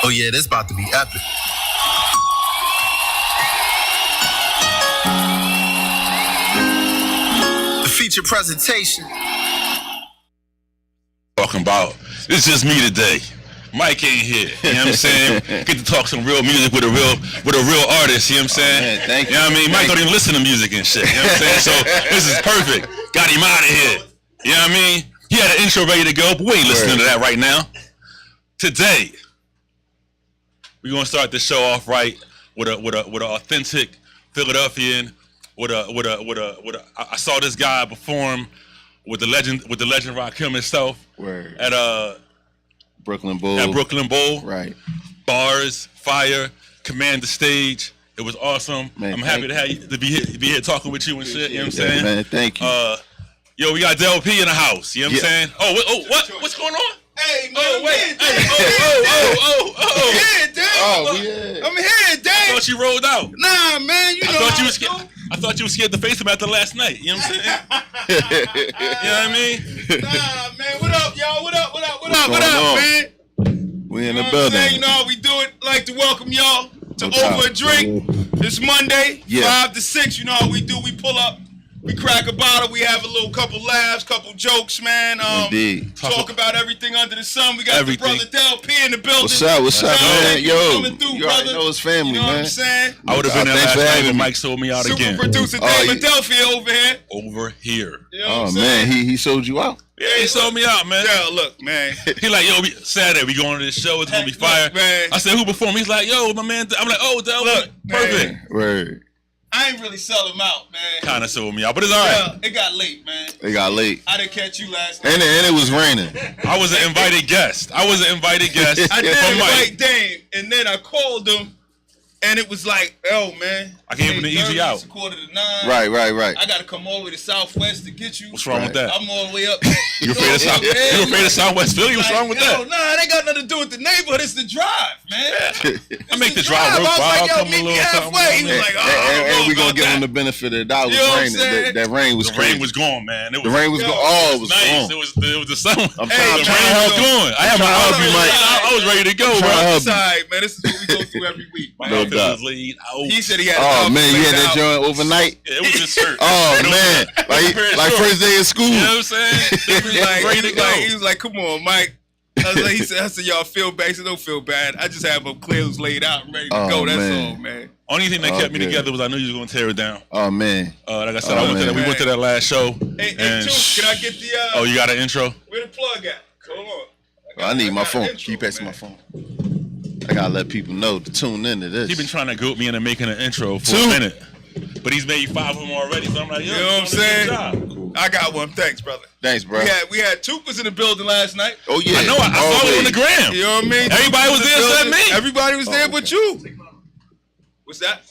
Oh yeah, this about to be epic. The feature presentation. Talking about, it's just me today. Mike ain't here. You know what I'm saying? Get to talk some real music with a real artist, you know what I'm saying? Man, thank you. You know what I mean? Mike don't even listen to music and shit. You know what I'm saying? So this is perfect. Got him out of here. You know what I mean? He had an intro ready to go, but we ain't listening to that right now. Today, we're gonna start the show off right with an authentic Philadelphian. I saw this guy perform with the legend Rakim himself. Word. At Brooklyn Bowl. At Brooklyn Bowl. Right. Bars, fire, command the stage. It was awesome. Man, I'm happy to have you to be here talking with you and shit. You know what I'm saying? Man, thank you. Yo, we got Del P in the house. You know what I'm saying? What? What's going on? Hey, man, I'm here, damn. I'm here, damn. I thought you rolled out. Nah, man, I thought you were scared to face him after last night. You know what I'm saying? You know what I mean? Nah, man. What up, y'all? What up, man? We in the building. You know how we do it. Like to welcome y'all to Over a Drink. It's Monday, 5 to 6. You know how we do. We pull up. We crack a bottle. We have a couple laughs, couple jokes, man. Indeed. Talk about everything under the sun. We got everything. The brother Del P in the building. What's up, man? Yo, you already know his family, you know man. What I'm saying? I would have been there last night, but Mike sold me out Super again. Producer David Delphi over here. Over here. You know what I'm man, he sold you out. Yeah, he sold me out, man. Yeah, look, man. He like, yo, Saturday we going to this show. It's gonna be fire. Man. I said, who performed? He's like, yo, my man. I'm like, oh, Del, look, perfect. Word. I ain't really sell him out, man. Kind of sold me out, but it's all right. Yeah, it got late, man. I didn't catch you last night. And it was raining. I was an invited guest. I did invite Dame, and then I called him, and it was like, oh, man. I gave him the easy out. It's 8:45. Right. I got to come all the way to Southwest to get you. What's wrong with that? I'm all the way up. You afraid of Southwest Philly? What's wrong with that? Nah, it ain't got nothing to do with the neighborhood. It's the drive, man. I make the drive work. I was like, yo, meet me halfway. He was like, and we going to give him the benefit of the doubt. It was raining. That rain was crazy. The rain was gone, man. The rain was gone. Oh, it was nice. gone. It was the sun. I'm trying to help you. I had my help you, Mike. I was ready to go, bro. It's all right, man. This is what we go through every week. No doubt. He said he had oh, man, you had that joint overnight? It was just shirt. Oh, man. Like first day of school. You know what I'm saying? He was like, come on, Mike. I said, y'all feel bad. He said, don't feel bad. I just have them clothes laid out and ready to go. That's all, man. Only thing that kept me together was I knew you was going to tear it down. Oh, man. Like I said, we went to that last show. Hey, can I get the... oh, you got an intro? Where the plug at? Hold on. I need my phone. Keep passing my phone. I got to let people know to tune into this. He been trying to goat me into making an intro for a minute. But he's made 5 of them already, so I'm like, yo, you know what I'm saying? Cool. I got one. Thanks, brother. Thanks, bro. We had Tukas in the building last night. Oh, yeah. I know. I saw it on the gram. You know what I mean? Everybody was there except me. Everybody was there but you. What's that?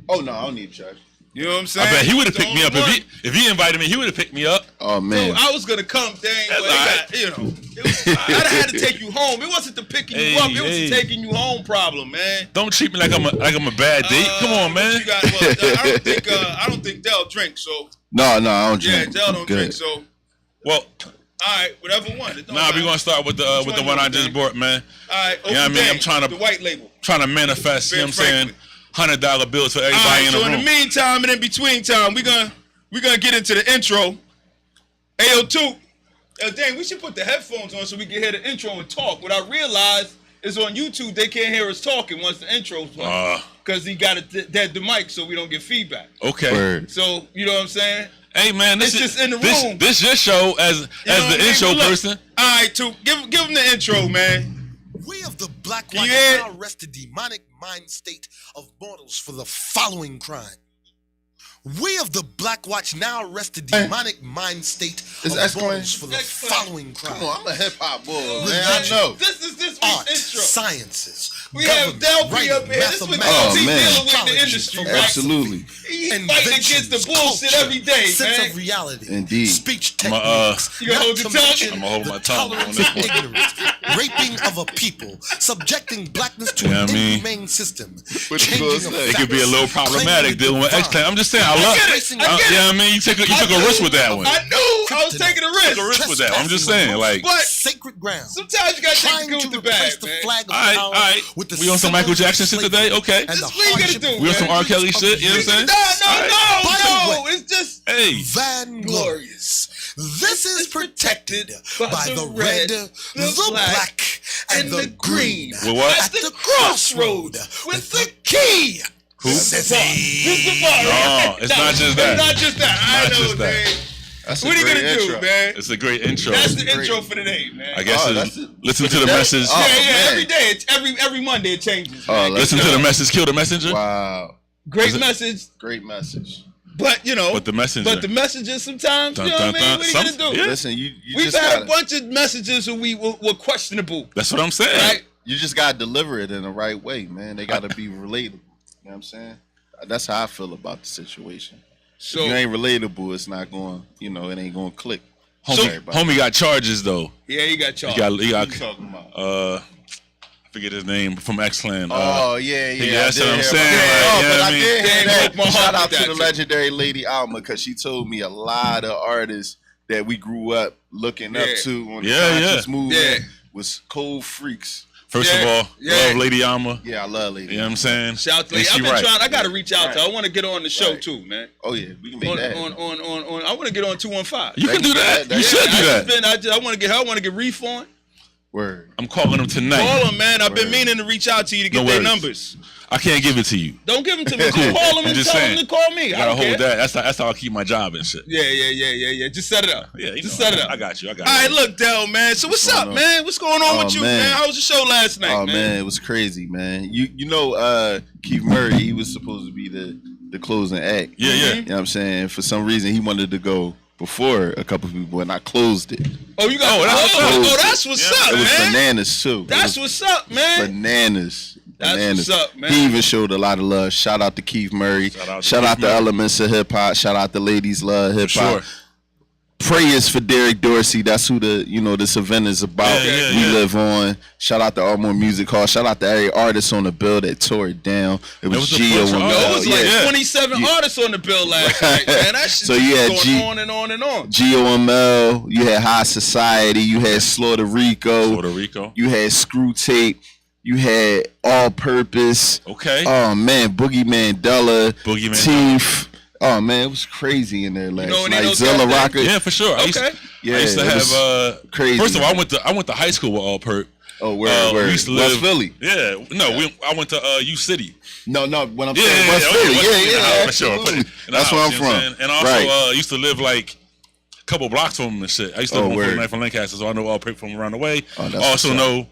Oh, no, I don't need a charge. You know what I'm saying? I bet he would have picked me up. If he invited me, he would have picked me up. Oh, man. Dude, I was going to come, dang. But I'd have had to take you home. It wasn't the picking you up. It was the taking you home problem, man. Don't treat me like I'm a bad date. Come on, man. I don't think Del drinks, so. No, I don't drink. Yeah, Del don't drink, so. Well. All right, whatever one. Nah, we're gonna start with the one I just bought, man. All right, you know what I mean? I'm trying to the white label. Trying to manifest, you know what I'm saying? $100 bills for everybody in the room. So in the meantime and in between time, we're gonna get into the intro. AO2. Dang, we should put the headphones on so we can hear the intro and talk. What I realized is on YouTube they can't hear us talking once the intro's on. Because he got it dead the mic so we don't get feedback. Okay. Word. So you know what I'm saying? Hey man, it's just in the room. This your show as the intro person. All right, Took, give him the intro, man. We of the Black Watch now arrest the demonic mind state of mortals for the following crime. We of the Black Watch now arrest the demonic mind state of mortals for the following crime. Come on, I'm a hip-hop boy, man. I know. This is this Art, week's intro. Sciences. We have Del P up here. This is what he's dealing with in the industry, right? Absolutely. He's fighting against the bullshit every day, sense man. of reality. Indeed. Speech techniques. You gonna hold your tongue? I'm gonna hold my tongue on Tolerance this and one. ignorance. Raping of a people. Subjecting blackness to an inhumane system. It could be a little problematic dealing with X-Clan. I'm just saying, I love it. You know what I mean? You took a risk with that one. I knew I was taking a risk. Took a risk with that. I'm just saying, like. But sacred ground. Sometimes you gotta take the Trying good to with the bad, replace the man. flag of All right, power all right. with the We on some Michael symbols of Jackson shit slavery today? Okay. and This the is what you gotta hardship do, of We on some man. R. Kelly of shit, you know what I'm saying? No, it's just Hey, Vanglorious. This is protected by the red, the black, and the green. With what? At the crossroad with the key. Who? Sissy. This is the bar. No, it's not just that. It's not just that. I Not know, just that. man. That's a What are you great gonna do, intro. man? it's a great intro. That's the great. intro for today, man. I guess Oh, it's that's it. listen to the That- message. oh, yeah, man. every day. It's every Monday it changes. Oh, man. let's Listen to the message. Kill the messenger. Wow. Great is it- message, Great message. but you know, But the messenger. but the messages sometimes, Dun, you know what I dun, mean? dun. What are you gonna do? Yeah. Listen, you We've just had gotta, a bunch of messages who were questionable, That's what I'm saying. right? you just gotta deliver it in the right way, man. They gotta be relatable. You know what I'm saying? That's how I feel about the situation. So If you ain't relatable, it's not going, it ain't going to click. Homie got charges though. yeah, he got He charged. got What you talking about? I forget his name from X Clan. Oh, yeah. that's I did what I'm hear saying, about that. like, Oh, you know but what I I mean? did hear Damn, that. broke my heart Shout out with to that, the too. legendary Lady Alma because she told me a lot of artists that we grew up looking up Yeah. to on the Yeah, conscious yeah. movement Yeah. was cold freaks. First of Yeah, all, yeah. love Lady Alma. Yeah, I love Lady You know what I'm saying? Shout out to And Lady. she I've been right. trying. I gotta reach out to her. I Right. want to get on the show Right. too, man. Oh, yeah. We can make On, that. on, I want to get on 215. You can do that. You should do that. I want to get her. I want to get Reef on. Word. I'm calling him tonight. Call them, man. I've been Word. meaning to reach out to you to get No their worries. numbers. I can't give it to you. Don't give them to me. Just call them I'm and just tell saying. them to call me. I I gotta don't hold care. that. That's how I keep my job and shit. Yeah. Just set it up. Yeah, you Just know, set it up. I got you. All right, look, Del, man. So what's What's up, going on? man? What's going on Oh, with you, man. man? How was the show last night, Oh, man? man, it was crazy, man. You know, Keith Murray, he was supposed to be the closing act. Yeah, yeah. You know what I'm saying? For some reason, he wanted to go before a couple people, and I closed it. Oh, you got. Oh, that's what's up. That's what's up, It was man. bananas, too. It That's was what's up, man. bananas. That's Bananas. what's up, man. He even showed a lot of love. Shout out to Keith Murray. Shout out to Elements of Hip Hop. Shout out to Ladies Love Hip Hop. Sure. Prayers for Derek Dorsey. That's who this event is about. Yeah, we yeah. live on. Shout out to Ardmore Music Hall. Shout out to every artist on the bill that tore it down. It was was a Gio bunch of and artists. It Mel. was like Yeah. 27 Yeah. artists on the bill last night, man. That shit So just you had going G- on and on and on. Gio and Mel. You had High Society. You had Slaughter Rico. Puerto Rico. You had Screw Tape. You had All Purpose. Okay. Oh man, Boogie Mandela. Boogie Mandela. Teeth. Oh man, it was crazy in there last know any of night. those Zilla guys' Rocker. Yeah, for sure. Okay. Yeah, I used to it have was crazy. First of all, I went to high school with All Perp. Oh, word. We used to West live Philly. Yeah, no, I went to U City. No, when I'm Yeah, saying yeah, West yeah, Philly. West Philly, Yeah, for sure. absolutely. In the That's where I'm house, you know what from. saying? And also, Right. used to live like a couple blocks from him and shit. I used to live on word. 49 from Lancaster, so I know All Perp from around the way. Oh, that's Also what's up. know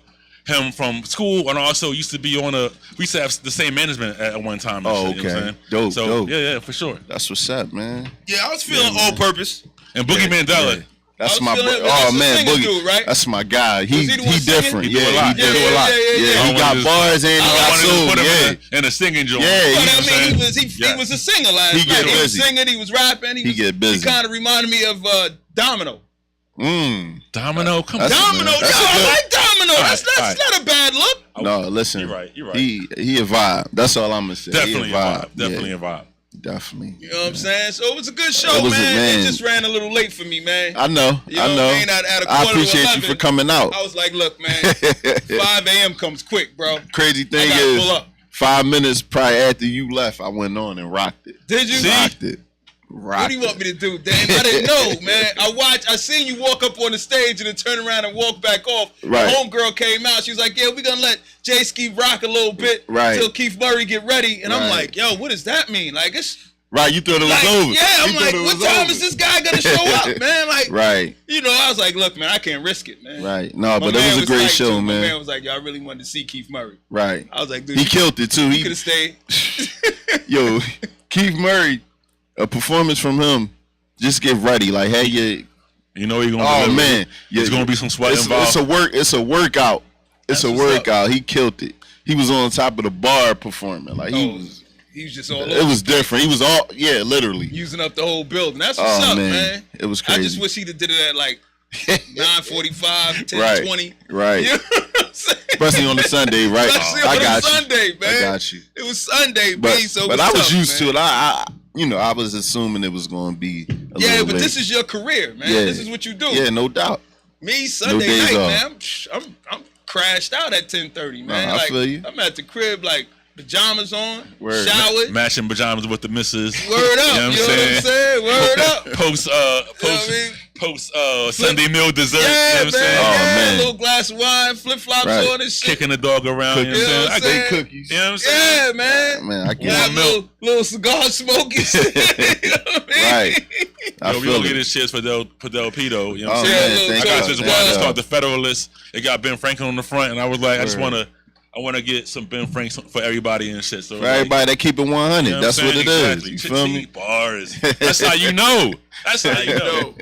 him from school, and also used to be we used to have the same management at one time. And Oh, shit, you know what I'm okay. saying? Dope, So dope. yeah, for sure. That's what's up, man. Yeah, I was feeling all purpose. And Boogie Mandela. Yeah. That's I was my feeling- boy. that's Oh the man, singing Boogie. dude, right? That's my guy. He Was he the one singing? different. He do a Yeah, lot. he do Yeah, a lot. yeah, yeah, yeah. He I got wanted bars and he I got wanted to soul. put him Yeah. in a singing joint. Yeah, But he- I mean, saying? he Yeah. was a singer last He night. get He was busy. singing, he was rapping. He get busy. He kind of reminded me of Domino. Domino, come That's- on. Domino, that's I good. like Domino. All That's right. not a bad look. No, listen. You're right. He a vibe. That's all I'm gonna say. Definitely he a vibe. Definitely Yeah, a vibe. definitely. You know what I'm saying? So it was a good show, It was man. It just ran a little late for me, man. I know. You know I what know. I mean? At a I quarter to appreciate you 11, for coming out. I was like, look, man, 5 a.m. comes quick, bro. Crazy I thing gotta is, pull up. 5 minutes prior after you left, I went on and rocked it. Did you? Rocked it. Rocked What do you want me to do, Dan? I didn't know, man. I seen you walk up on the stage and then turn around and walk back off. Right. The homegirl came out. She was like, yeah, we're going to let Jay Ski rock a little bit Right. until Keith Murray get ready. And I'm Right. like, yo, what does that mean? Like, it's Right, you thought it was like, over. yeah, I'm You like, thought it what was time over. is this guy going to show up, man? Like, Right, you know, I was like, look, man, I can't risk it, man. right. No, My but man it was a great tight, show, too. My man man. was like, yo, I really wanted to see Keith Murray. Right. I was like, dude, He killed it too. you could have stayed. Yo, Keith Murray, a performance from him. Just get ready. Like, hey, You know you're gonna. oh deliver. man, There's gonna be some sweat involved. It's a workout. It's That's a what's up. workout. He killed it. He was on top of the bar performing. Like he Oh, was. he was just all It over, was different. He was all literally. using up the whole building. That's what's Oh up, man. man. It was I crazy. just wish he'd have did it at like 9:45, 10, Right. 20. Right. You know what I'm saying? Especially on the Sunday, right? Especially I on got a Sunday, you. man. I got you. It was Sunday, But, B, so but what's I was up, used man? to it. I was assuming it was going to be. Yeah, little but late. this is your career, man. Yeah. This is what you do. Yeah, no doubt. Me Sunday days night, off. man. I'm crashed out at 10:30, man. I feel you. I'm at the crib like pajamas on, Word. showered. Matching pajamas with the missus. Word up, you know what I'm saying? Word up. Post Sunday meal dessert. Yeah, you know what I'm man. saying? Oh, Yeah, man. a little glass of wine, flip flops Right. on and shit. Kicking the dog around. You know what I'm saying? I saying? get Cookies. You know what I'm saying? Yeah, man. Man, I Yeah, get little cigar smoking. You know what I mean? Right. I Yo, we feel gonna get it. this shit for Del Pito. You know what Oh, I'm Yeah, saying? man, little thank I got talk. this you. watch. Thank It's you. called the Federalist. It got Ben Franklin on the front, and I was like, Word. I wanna get some Ben Franks for everybody and shit. So For everybody that keep it 100, you know that's I'm what it saying? is. Exactly. You feel me? Bars. That's how you know. That's how you know.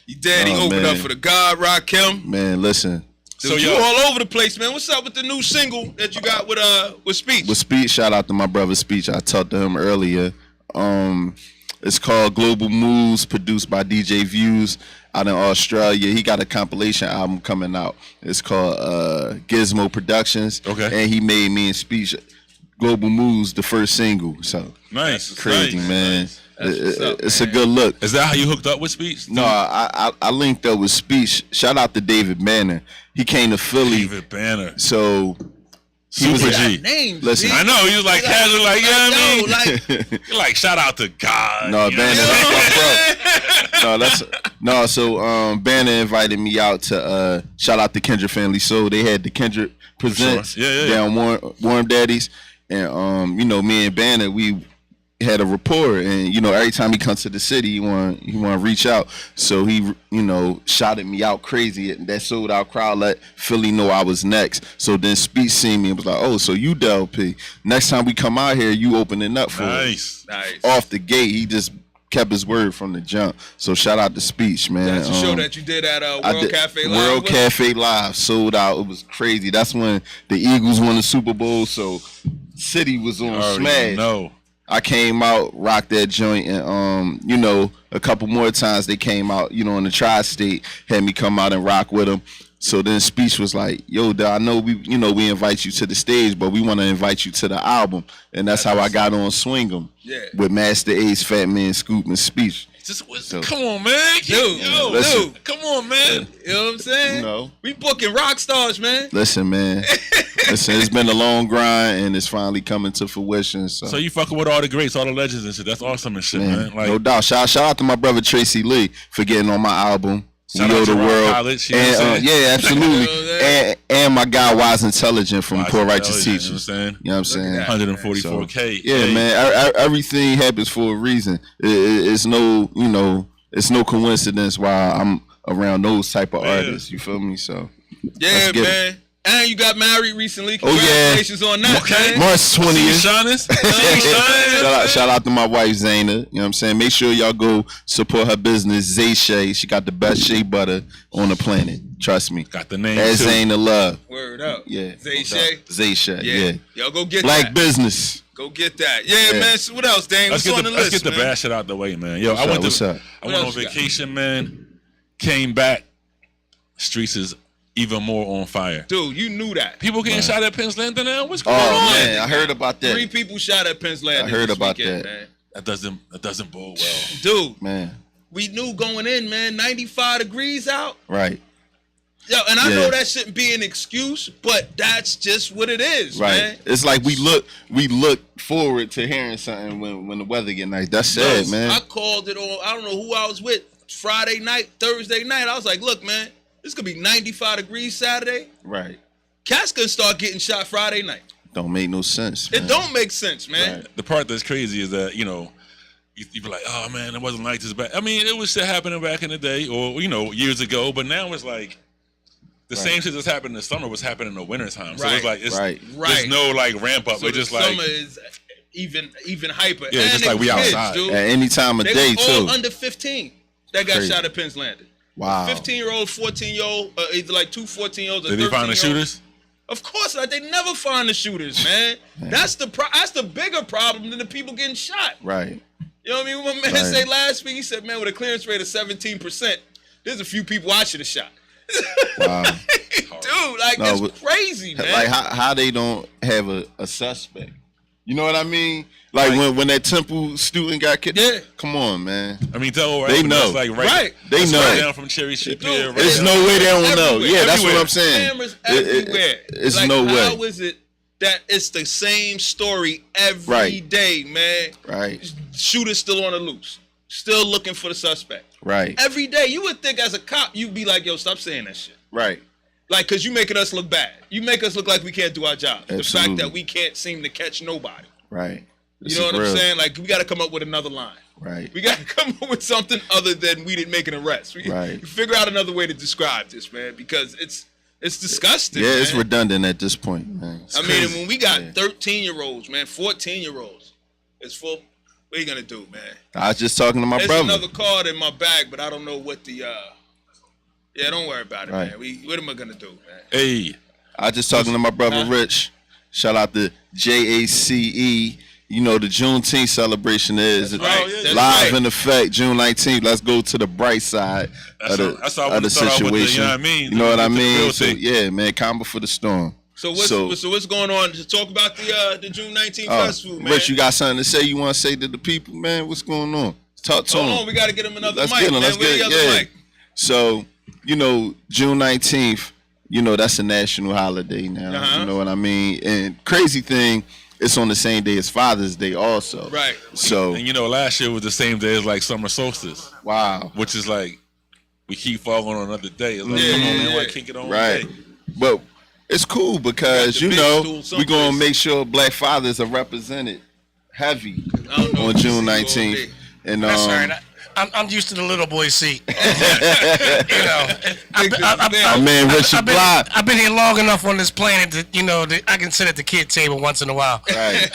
You daddy Oh, opened man. up for the God Rakim. Man, listen. So You yo, all over the place, man. What's up with the new single that you got with Speech? With Speech, shout out to my brother Speech. I talked to him earlier. It's called Global Moves, produced by DJ Views out in Australia. He got a compilation album coming out. It's called Gizmo Productions. Okay. And he made me and Speech Global Moves the first single. So nice. crazy, nice. man. That's what's up, It's man. a good look. Is that how you hooked up with Speech? No, I linked up with Speech. Shout out to David Banner. He came to Philly. David Banner. So he was Super a- G. Names. Listen, G. I know he was like casual, like, you know what I mean? Like, You're like, shout out to God. No, you know Banner, what I'm that's saying? my bro. No, that's no. So Banner invited me out to shout out to Kendrick Family. So they had the Kendrick Presents Sure. Yeah. down Warm Daddies, and you know, me and Banner, we had a rapport, and you know, every time he comes to the city, he want to reach out. So he, you know, shouted me out crazy. That sold out crowd let Philly know I was next. So then Speech seen me and was like, "Oh, so you Del P? Next time we come out here, you opening up for us." Nice. nice. Off the gate, he just kept his word from the jump. So shout out to Speech, man. That's a show that you did at I World did- Cafe Live. World with? Cafe Live sold out. It was crazy. That's when the Eagles won the Super Bowl. So City was on smash. No. I came out, rocked that joint, and you know, a couple more times they came out, you know, in the tri-state, had me come out and rock with them. So then Speech was like, "Yo, I know we invite you to the stage, but we want to invite you to the album," and that's how I got on Swing 'Em Yeah. with Master Ace, Fat Man, Scoop, and Speech. Come on, man. Dude, listen. dude. Come on, man. You know what I'm saying? You know. We booking rock stars, man. Listen, man. Listen, it's been a long grind, and it's finally coming to fruition. So, So you fucking with all the greats, all the legends and shit. That's awesome and shit, man, man. Like, no doubt. Shout out to my brother Tracy Lee for getting on my album. Shout We out Owe to the Rock World. College, you know what I'm And, saying? yeah, absolutely. You know what I'm saying? and my guy Wise Intelligent from Poor Righteous You know what I'm Teachers. saying? You know what I'm saying? that. 144K. Yeah, Hey. man. Everything happens for a reason. It's no, you know, it's no coincidence why I'm around those type of artists. You feel me? So Yeah, let's get man. And you got married recently. Oh, yeah. Congratulations on that, Okay. man. March See 20th. Shawness? Shout out to my wife Zayna. You know what I'm saying? Make sure y'all go support her business, Zay Shea. She got the best shea butter on the planet. Trust me. Got the name That's too. Zayna Love. Word up. Yeah. Zay Shay. Zay Shea. Yeah. Yeah. Y'all go get Black that. business. Go get that. Yeah, Yeah. man. So what else, Dane? Let's What's on get the let's list, get the man? bad shit out the way, man. Yo, What's I up? went What's up? I What went on else you got? vacation, man. Came back. Streets is even more on fire. Dude, you knew that. People getting shot at Penn's Landing now. What's going Oh on? man, I heard about 3 that. people shot at Penn's Landing. I heard this about weekend, that. man. That doesn't bode well. Dude, Man, we knew going in, man. 95 degrees out. right, Yo, and I Yeah. know that shouldn't be an excuse, but that's just what it is, right. man. It's like we look forward to hearing something when the weather get nice. That's sad, man. I called it on, I don't know who I was with, Friday night, Thursday night. I was like, look, man, this could be 95 degrees Saturday. Right. Cats gonna start getting shot Friday night. Don't make no sense. Man. It don't make sense, man. Right. The part that's crazy is that, you know, you be like, oh man, it wasn't like this back. I mean, it was shit happening back in the day or, you know, years ago, but now it's like the same shit that's happened in the summer was happening in the winter time. So it's Right. like, Right. there's no like ramp up. So It's the just like, summer is even hyper. Yeah, and just they like we was kids, outside. dude. At any time of They day was all too. under 15 that got Crazy. shot at Penn's Landing. Wow. 15-year-old, 14-year-old, either like 2 14-year-olds or did they find the 13-year-olds. shooters? Of course not. They never find the shooters, man. That's the bigger problem than the people getting shot. Right. You know what I mean? What my man Right. said last week, he said, man, with a clearance rate of 17%, there's a few people I should have shot. Wow. Dude, like, No, that's but- crazy, man. Like how they don't have a suspect. You know what I mean? Like when that Temple student got killed. Yeah. Come on, man. I mean, tell They know. Like Right. They that's know. right down from Cherry Ship here. Dude, There's right no down. way they don't know. Everywhere. Yeah, that's what Everywhere. I'm saying. Cameras everywhere. It's like, no way. How is it that it's the same story every day, Right. man? Right. Shooter's still on the loose, still looking for the suspect. Right. Every day, you would think as a cop, you'd be like, yo, stop saying that shit. Right. Like, because you making us look bad. You make us look like we can't do our job. The Absolutely. fact that we can't seem to catch nobody. Right. You know what I'm saying? Like, we got to come up with another line. Right. We got to come up with something other than we didn't make an arrest. We Right. figure out another way to describe this, man, because it's disgusting. Yeah, it's man. redundant at this point, man. It's I mean, crazy. when we got Yeah. 13-year-olds, man, 14-year-olds, it's full. What are you gonna do, man? I was just talking to my There's brother. another card in my bag, but I don't know what the. Yeah, don't worry about it, Right. man. What am I gonna do, man? Hey, I was just talking to my brother Rich. Shout out to JACE. You know the Juneteenth celebration is That's right. That's live right. in effect June 19th. Let's go to the bright side That's of the, how- that's how I of wanna the start off with the, situation. you know what I mean? You know what I The mean? real So thing. yeah, man, calm before the storm. So what's going on? To talk about the June 19th festival, man. Rich, you got something to say? You want to say to the people, man? What's going on? Talk to Hold them. on, we gotta get him another Let's mic, get him. man. Let's Where get the other mic? So, you know, June 19th, you know, that's a national holiday now. Uh-huh. You know what I mean? And crazy thing, it's on the same day as Father's Day also. Right. So, and you know, last year was the same day as like summer solstice, wow. which is like we keep falling on another day. It's like, Yeah, come on, yeah, man, why yeah. kick it on Right. day? But it's cool because, Got the you big know, stool we're going to someplace. make sure black fathers are represented heavy I don't know on if you June see all 19th. day. And That's all right. I'm used to the little boy seat. You know, my man Richard Bly. I've been here long enough on this planet that I can sit at the kid table once in a while. Right.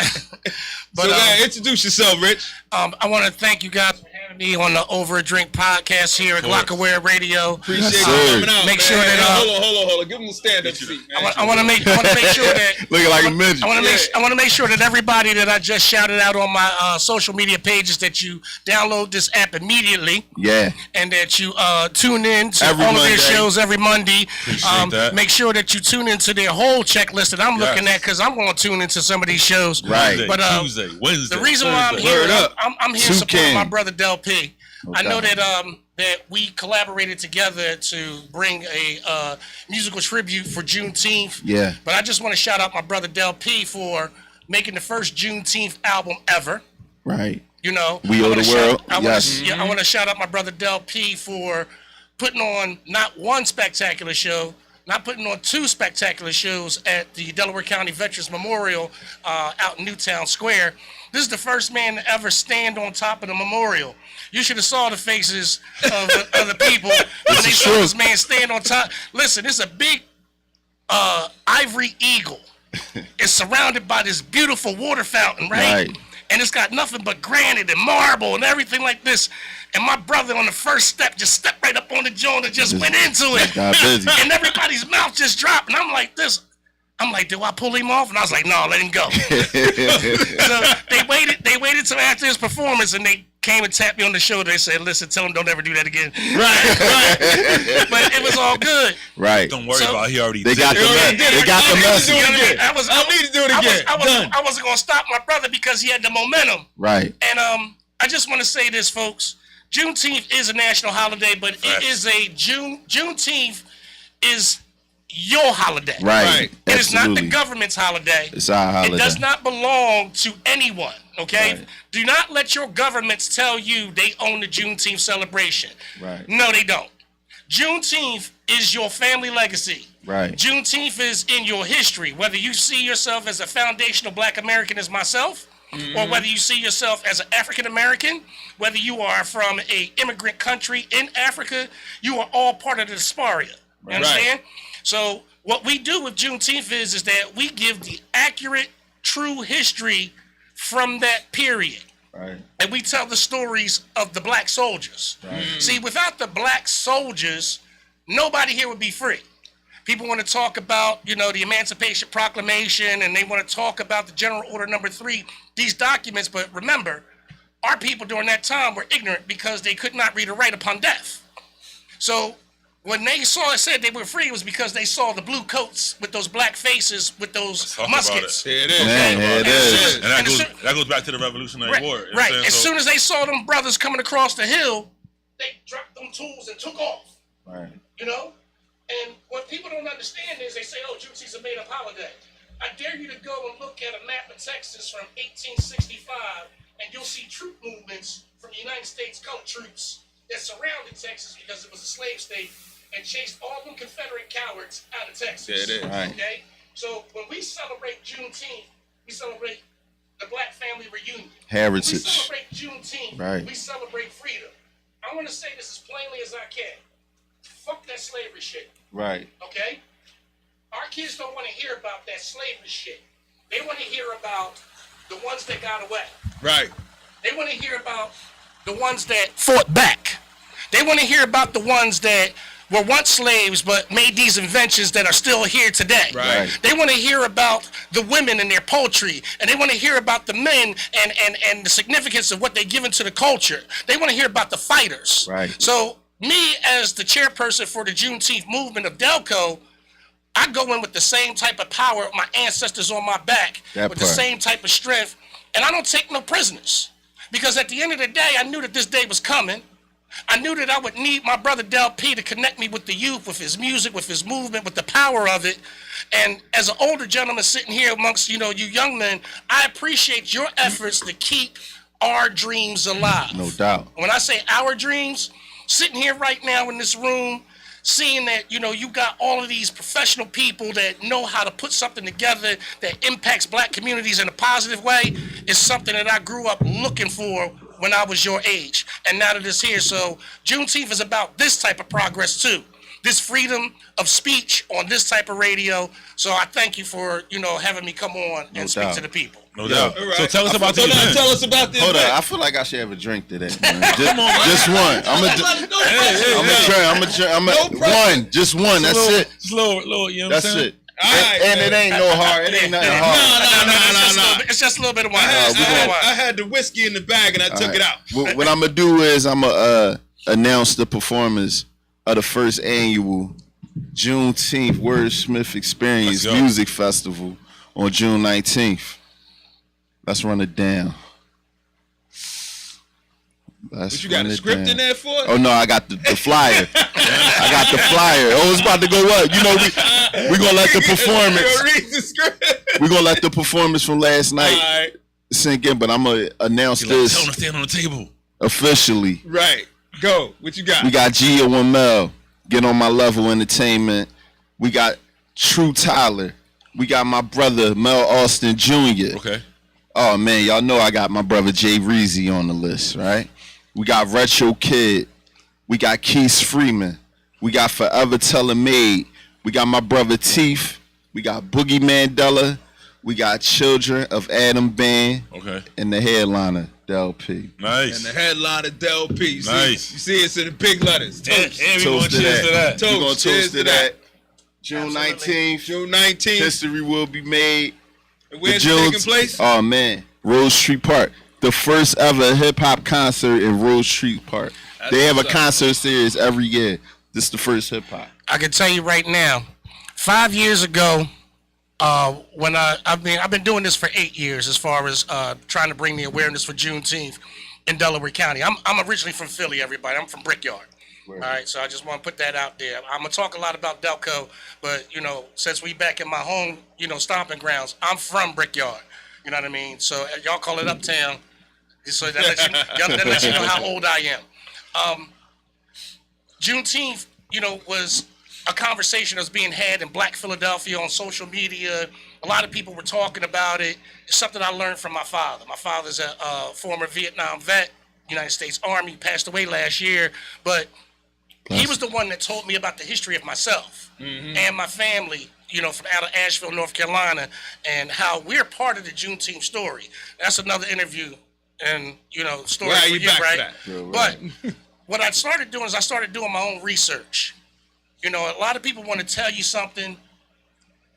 But So, introduce yourself, Rich. I want to thank you guys for having me on the Over a Drink podcast here at course. Glockaware Radio. Appreciate Yes, you sir. coming out. Make man. sure that, Hold on. Give him the stand-up seat, man. I want to make sure that Looking like a midget. I want to make sure that everybody that I just shouted out on my social media pages that you download this app immediately. Yeah. And that you tune in to Every all of Monday. their shows every Monday. Appreciate that. Make sure that you tune into their whole checklist that I'm looking Yes. at because I'm going to tune into some of these shows. Right. Monday, But, Tuesday, Wednesday. The reason why I'm Thursday. here, Word up. I'm here Toucan. supporting my brother Del P. I know Okay. that we collaborated together to bring a musical tribute for Juneteenth. Yeah. But I just want to shout out my brother Del P for making the first Juneteenth album ever. Right. You know, We I Owe wanna the shout- World. I wanna, Yes. yeah, I want to shout out my brother Del P for putting on not one spectacular show, not putting on two spectacular shows at the Delaware County Veterans Memorial out in Newtown Square. This is the first man to ever stand on top of the memorial. You should have saw the faces of the people when they is saw true. this man stand on top. Listen, it's a big ivory eagle. It's surrounded by this beautiful water fountain, right? Right. And it's got nothing but granite and marble and everything like this. And my brother on the first step just stepped right up on the joint and just went into it. Got busy. And everybody's mouth just dropped. And I'm like this. I'm like, do I pull him off? And I was like, no, let him go. So they waited till after his performance and they came and tapped me on the shoulder. They said, listen, tell him don't ever do that again. Right. But it was all good. Right. Don't worry So- about it. He already They did got it. the already did it. they got the I need to message. do it again. I need to do it again. Done. I wasn't going to stop my brother because he had the momentum. Right. And I just want to say this, folks. Juneteenth is a national holiday, but it is a Juneteenth is your holiday. Right. It is not the Absolutely. government's holiday. It's our holiday. It does not belong to anyone. Okay? Right. Do not let your governments tell you they own the Juneteenth celebration. Right. No, they don't. Juneteenth is your family legacy. Right. Juneteenth is in your history. Whether you see yourself as a foundational Black American as myself, or whether you see yourself as an African American, whether you are from a immigrant country in Africa, you are all part of the diaspora. You understand? So what we do with Juneteenth is that we give the accurate, true history from that period. Right. And we tell the stories of the Black soldiers. See, without the Black soldiers, nobody here would be free. People want to talk about, the Emancipation Proclamation, and they want to talk about the General Order Number 3, these documents. But remember, our people during that time were ignorant because they could not read or write upon death. So when they said they were free, it was because they saw the blue coats with those black faces with those Talk about muskets. it. There it is. Man, here it is. And that And goes as soon- that goes back to the Revolutionary Right, War. You know what right. I'm saying? As So- soon as they saw them brothers coming across the hill, they dropped them tools and took off. Right. You know? And what people don't understand is they say, oh, Juneteenth's a made-up holiday. I dare you to go and look at a map of Texas from 1865, and you'll see troop movements from the United States colored troops that surrounded Texas because it was a slave state and chased all them Confederate cowards out of Texas. There it is. Right. Okay? So when we celebrate Juneteenth, we celebrate the Black family reunion. Heritage. When we celebrate Juneteenth, Right. we celebrate freedom. I want to say this as plainly as I can. Fuck that slavery shit, Right. okay? Our kids don't want to hear about that slavery shit. They want to hear about the ones that got away. Right. They want to hear about the ones that fought back. They want to hear about the ones that were once slaves but made these inventions that are still here today. Right. They want to hear about the women and their poetry, and they want to hear about the men and the significance of what they give into the culture. They want to hear about the fighters. Right. So me, as the chairperson for the Juneteenth movement of Delco, I go in with the same type of power, my ancestors on my back, That with the part. same type of strength, and I don't take no prisoners. Because at the end of the day, I knew that this day was coming. I knew that I would need my brother Del P to connect me with the youth, with his music, with his movement, with the power of it. And as an older gentleman sitting here amongst, you young men, I appreciate your efforts to keep our dreams alive. No doubt. When I say our dreams, sitting here right now in this room, seeing that, you got all of these professional people that know how to put something together that impacts black communities in a positive way is something that I grew up looking for when I was your age. And now that it's here, so Juneteenth is about this type of progress too. This freedom of speech on this type of radio. So I thank you for, having me come on and speak doubt. to the people. No doubt. All right. So tell us about the So now event. tell us about the Hold event. on. I feel like I should have a drink today. Man. Just one. One. Just one. That's it. Just a little, you know what I'm That's saying? it. All right, And it man. ain't no hard. It ain't nothing hard. It's just a little bit of wine. I had the whiskey in the bag and I took it out. What I'm gonna do is I'm gonna announce the performance of the first annual Juneteenth Wordsmith Experience Let's go. Music Festival on June 19th. Let's run it down. But you got a script in there for it? Oh no, I got the flyer. I got the flyer. Oh, it's about to go up. We gonna let the performance. Read the script. We gonna let the performance from last All night right. sink in, but I'm gonna announce You let this Tony stand on the table. officially. Right. Go. What you got? We got Gia Wamel, Get On My Level Entertainment. We got True Tyler. We got my brother Mel Austin Jr. Okay. Oh man, y'all know I got my brother Jay Reezy on the list, right? We got Retro Kid. We got Keith Freeman. We got Forever Teller Made. We got my brother Teeth. We got Boogie Mandela. We got Children of Adam Band. Okay. And the headliner, Del P. Nice. And the headline of Del P. You see, Nice. you see it's in the big letters. Toast. And we going to cheers to that. We gonna Cheers toast to to that. June Absolutely. 19th. June 19th. History will be made. And where's The it Junes- taking place? Oh man, Rose Street Park. The first ever hip hop concert in Rose Street Park. They have a what's up. concert series every year. This is the first hip hop. I can tell you right now, 5 years ago, when I've been doing this for 8 years as far as trying to bring the awareness for Juneteenth in Delaware County. I'm originally from Philly, everybody. I'm from Brickyard. All right, so I just want to put that out there. I'm gonna talk a lot about Delco, but since we back in my home, stomping grounds, I'm from Brickyard. You know what I mean? So y'all call it Uptown. So that lets you know how old I am. Juneteenth, was a conversation that was being had in Black Philadelphia on social media. A lot of people were talking about it. It's something I learned from my father. My father's a former Vietnam vet, United States Army, passed away last year, but he was the one that told me about the history of myself and my family, from out of Asheville, North Carolina, and how we're part of the Juneteenth story. That's another interview and, story Well, for you you, back for right? that. But what I started doing is I started doing my own research. A lot of people want to tell you something,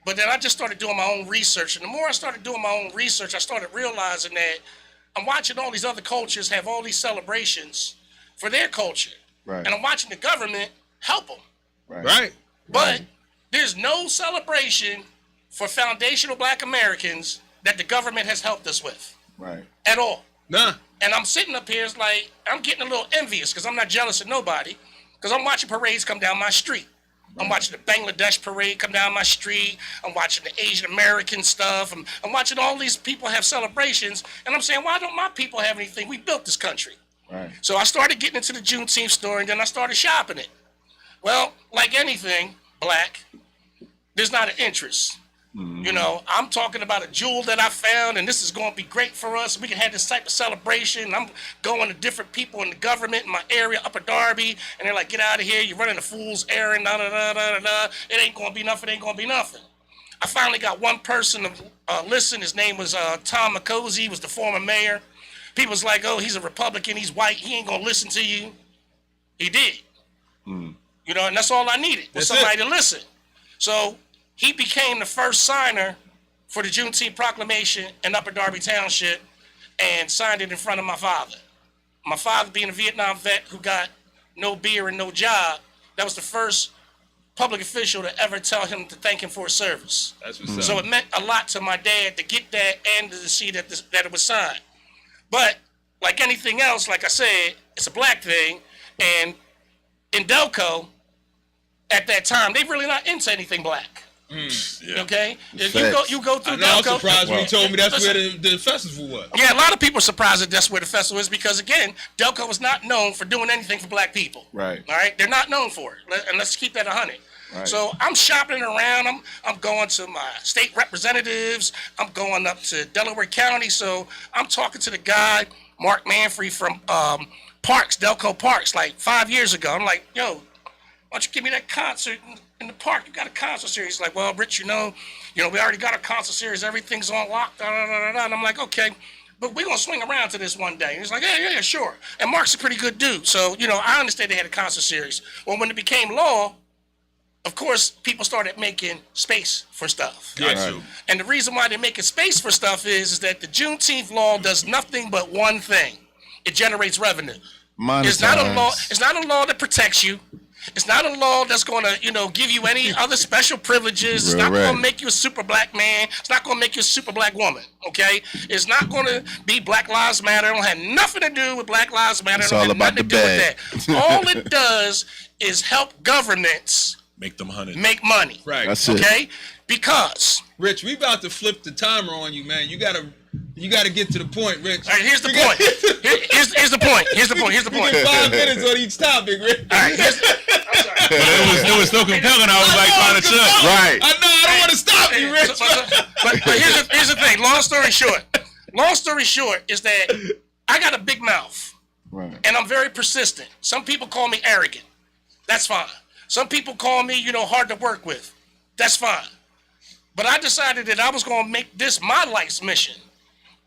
but then I just started doing my own research. And the more I started doing my own research, I started realizing that I'm watching all these other cultures have all these celebrations for their culture. Right. And I'm watching the government help them. Right. But there's no celebration for foundational black Americans that the government has helped us with Right. at all. Nah. And I'm sitting up here, it's like, I'm getting a little envious because I'm not jealous of nobody because I'm watching parades come down my street. I'm watching the Bangladesh parade come down my street. I'm watching the Asian American stuff. I'm watching all these people have celebrations. And I'm saying, why don't my people have anything? We built this country. Right. So I started getting into the Juneteenth story, and then I started shopping it. Well, like anything black, there's not an interest. You know, I'm talking about a jewel that I found, and this is going to be great for us. We can have this type of celebration. I'm going to different people in the government in my area, Upper Darby, and they're like, get out of here. You're running a fool's errand. Da, da, da, da, da. It ain't going to be nothing. It ain't going to be nothing. I finally got one person to listen. His name was Tom McCosey. He was the former mayor. People was like, oh, he's a Republican. He's white. He ain't going to listen to you. He did. You know, and that's all I needed was somebody to listen. So he became the first signer for the Juneteenth Proclamation in Upper Darby Township and signed it in front of my father. My father being a Vietnam vet who got no beer and no job, that was the first public official to ever tell him to thank him for his service. That's what's up. So it meant a lot to my dad to get that and to see that that it was signed. But like anything else, like I said, it's a black thing. And in Delco, at that time, they really not into anything black. Yeah. Okay, if Facts. you go through I know, I'm Delco. surprised when you told me that's Listen. where the festival was. Yeah, a lot of people are surprised that that's where the festival is because again, Delco was not known for doing anything for black people. Right. All right, they're not known for it, and let's keep that 100. Right. So I'm shopping around. I'm going to my state representatives. I'm going up to Delaware County. So I'm talking to the guy, Mark Manfrey from Parks, Delco Parks, like 5 years ago. I'm like, yo, why don't you give me that concert in the park? You got a concert series. He's like, well, Rich, you know, we already got a concert series. Everything's on lock. Da, da, da, da, da. And I'm like, okay, but we're going to swing around to this one day. And he's like, yeah, sure. And Mark's a pretty good dude. So, I understand they had a concert series. Well, when it became law, of course, people started making space for stuff. Yeah. Right. And the reason why they're making space for stuff is that the Juneteenth law does nothing but one thing. It generates revenue. It's not a law. It's not a law that protects you. It's not a law that's going to, give you any other special privileges. It's not going to make you a super black man. It's not going to make you a super black woman. Okay? It's not going to be Black Lives Matter. It don't have nothing to do with Black Lives Matter. It's it don't all have about nothing the to do bag. with that. All it does is help governments Make them 100. make money. Right. That's it. Okay? Because Rich, we about to flip the timer on you, man. You gotta get to the point, Rich. all right, here's the point. Here's the point. Here's the point. Here's the You point. get 5 minutes on each topic, Rich. All right, I'm sorry. It was so compelling. I was like trying to check. Right. I know. I don't want to stop you, Rich. But here's the thing. Long story short is that I got a big mouth Right. and I'm very persistent. Some people call me arrogant. That's fine. Some people call me, hard to work with. That's fine. But I decided that I was going to make this my life's mission.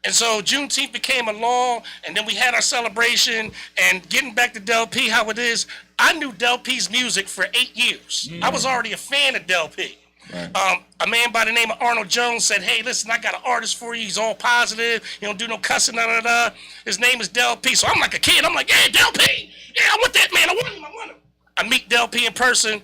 And so Juneteenth became a law, and then we had our celebration. And getting back to Del P, how it is, I knew Del P's music for 8 years. I was already a fan of Del P. Right. A man by the name of Arnold Jones said, hey, listen, I got an artist for you. He's all positive. He don't do no cussing, da, da, da. His name is Del P. So I'm like a kid. I'm like, yeah, Del P. Yeah, I want that, man. I want him. I meet Del P in person.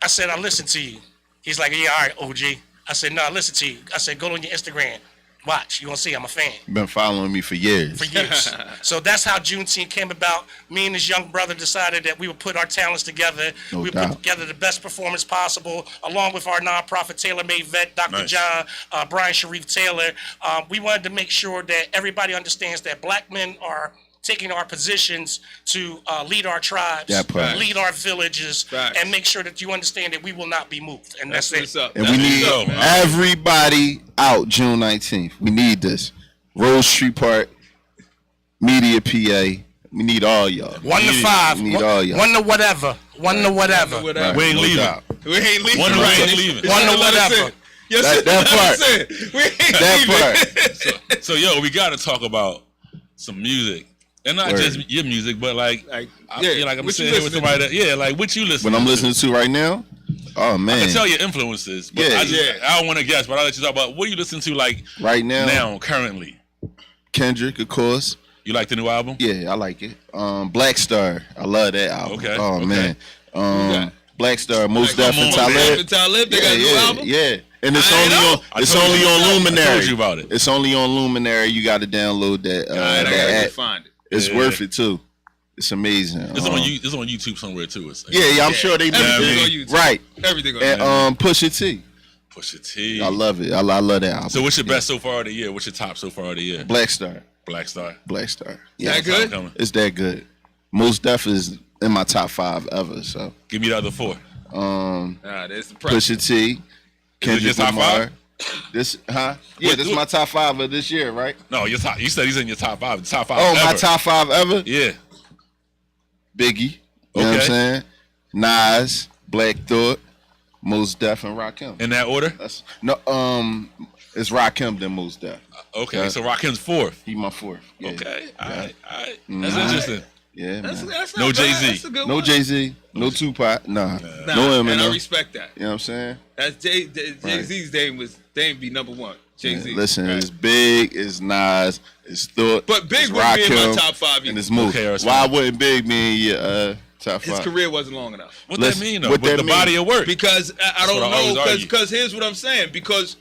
I said, I listen to you. He's like, yeah, all right, OG. I said, no, I listen to you. I said, go on your Instagram. Watch. You're going to see I'm a fan. You've been following me for years. For years. So that's how Juneteenth came about. Me and his young brother decided that we would put our talents together. No we would doubt. put together the best performance possible, along with our nonprofit tailor-made vet, Dr. Nice. John, Brian Sharif Taylor. We wanted to make sure that everybody understands that black men are taking our positions to lead our tribes, That part. lead our villages, Facts. and make sure that you understand that we will not be moved. And that's What's it. up? And we need go, man. everybody out June 19th. We need this. Rose Street Park, Media PA. We need all y'all. 1 to 5. We need all y'all. 1 to whatever. 1 to whatever. Whatever. We ain't No leaving. doubt. We ain't leaving. One to right? we ain't leaving. One to Let us whatever. in. Yes, That part. We ain't That leaving. part. So we got to talk about some music, and not Word. just your music, but like Like, I yeah, feel like I'm what you sitting here with listening somebody that like what you listen. What I'm listening to right now? Oh I man. can tell your influences, but Yeah, I don't want to guess, but I'll let you talk about what you listen to like Right now, currently. Kendrick, of course. You like the new album? Yeah, I like it. Black Star. I love that album. Okay, Oh okay. man. Black Star, Most Def, and Come on, man. And Talib. Talib, they got a new album. Yeah. And it's I only know. on I it's told only you- on I Luminary. told you about it. It's only on Luminary. You got to download that. All right, I that gotta app. find it. It's Yeah. worth it too. It's amazing. It's on it's on YouTube somewhere too. It's Yeah, I'm sure they do. Everything I on mean, YouTube. Right. Everything on And YouTube. Pusha T. Pusha T. I love it. I love that album. So what's your best so far of the year? What's your top so far of the year? Black Star. Black Star. Black Star. That Yeah, good? Coming. it's that good. Most Def is in my top 5 ever. So Give me the other 4. Nah, that's the press. Pusha T, Is it Kendrick your top Lamar. 5? This, huh? Yeah, What- this is what- my top 5 of this year, right? No, your top. You said he's in your top 5. Top 5. Oh, my ever. top 5 ever? Yeah. Biggie. You know what I'm Okay. saying? Nas, Black Thought, Mos Def, and Rakim. In that order. That's no, it's Rakim then Mos Def. Okay. Yeah. So Rakim's 4th. He my 4th. Yeah. Okay. All right. That's interesting. Yeah, That's man. not No bad. Jay-Z. That's a good No one. Jay-Z, no Tupac, nah. Nah, No and I Eminem. respect that. You know what I'm saying? That's Jay-Z's name be number one. Jay-Z. Yeah, listen, Right. it's Big, it's Nas, it's Thought, But Big it's would be in my Rakim, top 5 and either. it's Moose. Okay, I respect Why that. wouldn't Big be in your top 5? His career wasn't long enough. What Listen, that mean though? what With that the mean? body of work. Because I don't what I always know. argue. Because here's what I'm saying. Because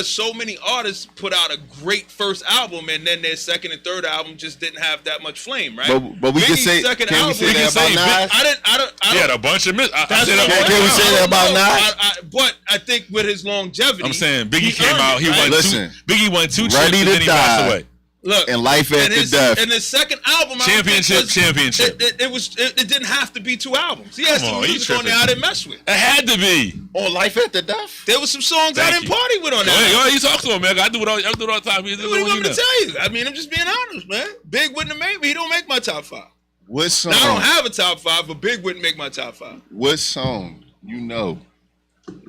so many artists put out a great first album and then their second and third album just didn't have that much flame, right? But we can Biggie's say, second can we album- say We that can about say Nas? I don't. He had a bunch of I That's said what that I'm Can we saying. say that I about don't know. Nas? But I think with his longevity, I'm saying Biggie came earned out. it, He right? won Listen. Biggie won 2 chips Ready and to then he passed Die. away. Look, And Life After Death. And his second album, I don't Championship, think championship. It didn't have to be 2 albums. He had Come some on, you music on there I tripping. didn't mess with. It had to be. On Life After Death? There was some songs I Thank didn't you. party with on Go that. ahead, album. you talk to him, man. I do it all the time. What do you want me to tell you? I mean, I'm just being honest, man. Big wouldn't have made me. He don't make my top 5. What song? Now, I don't have a top 5, but Big wouldn't make my top 5. What song you know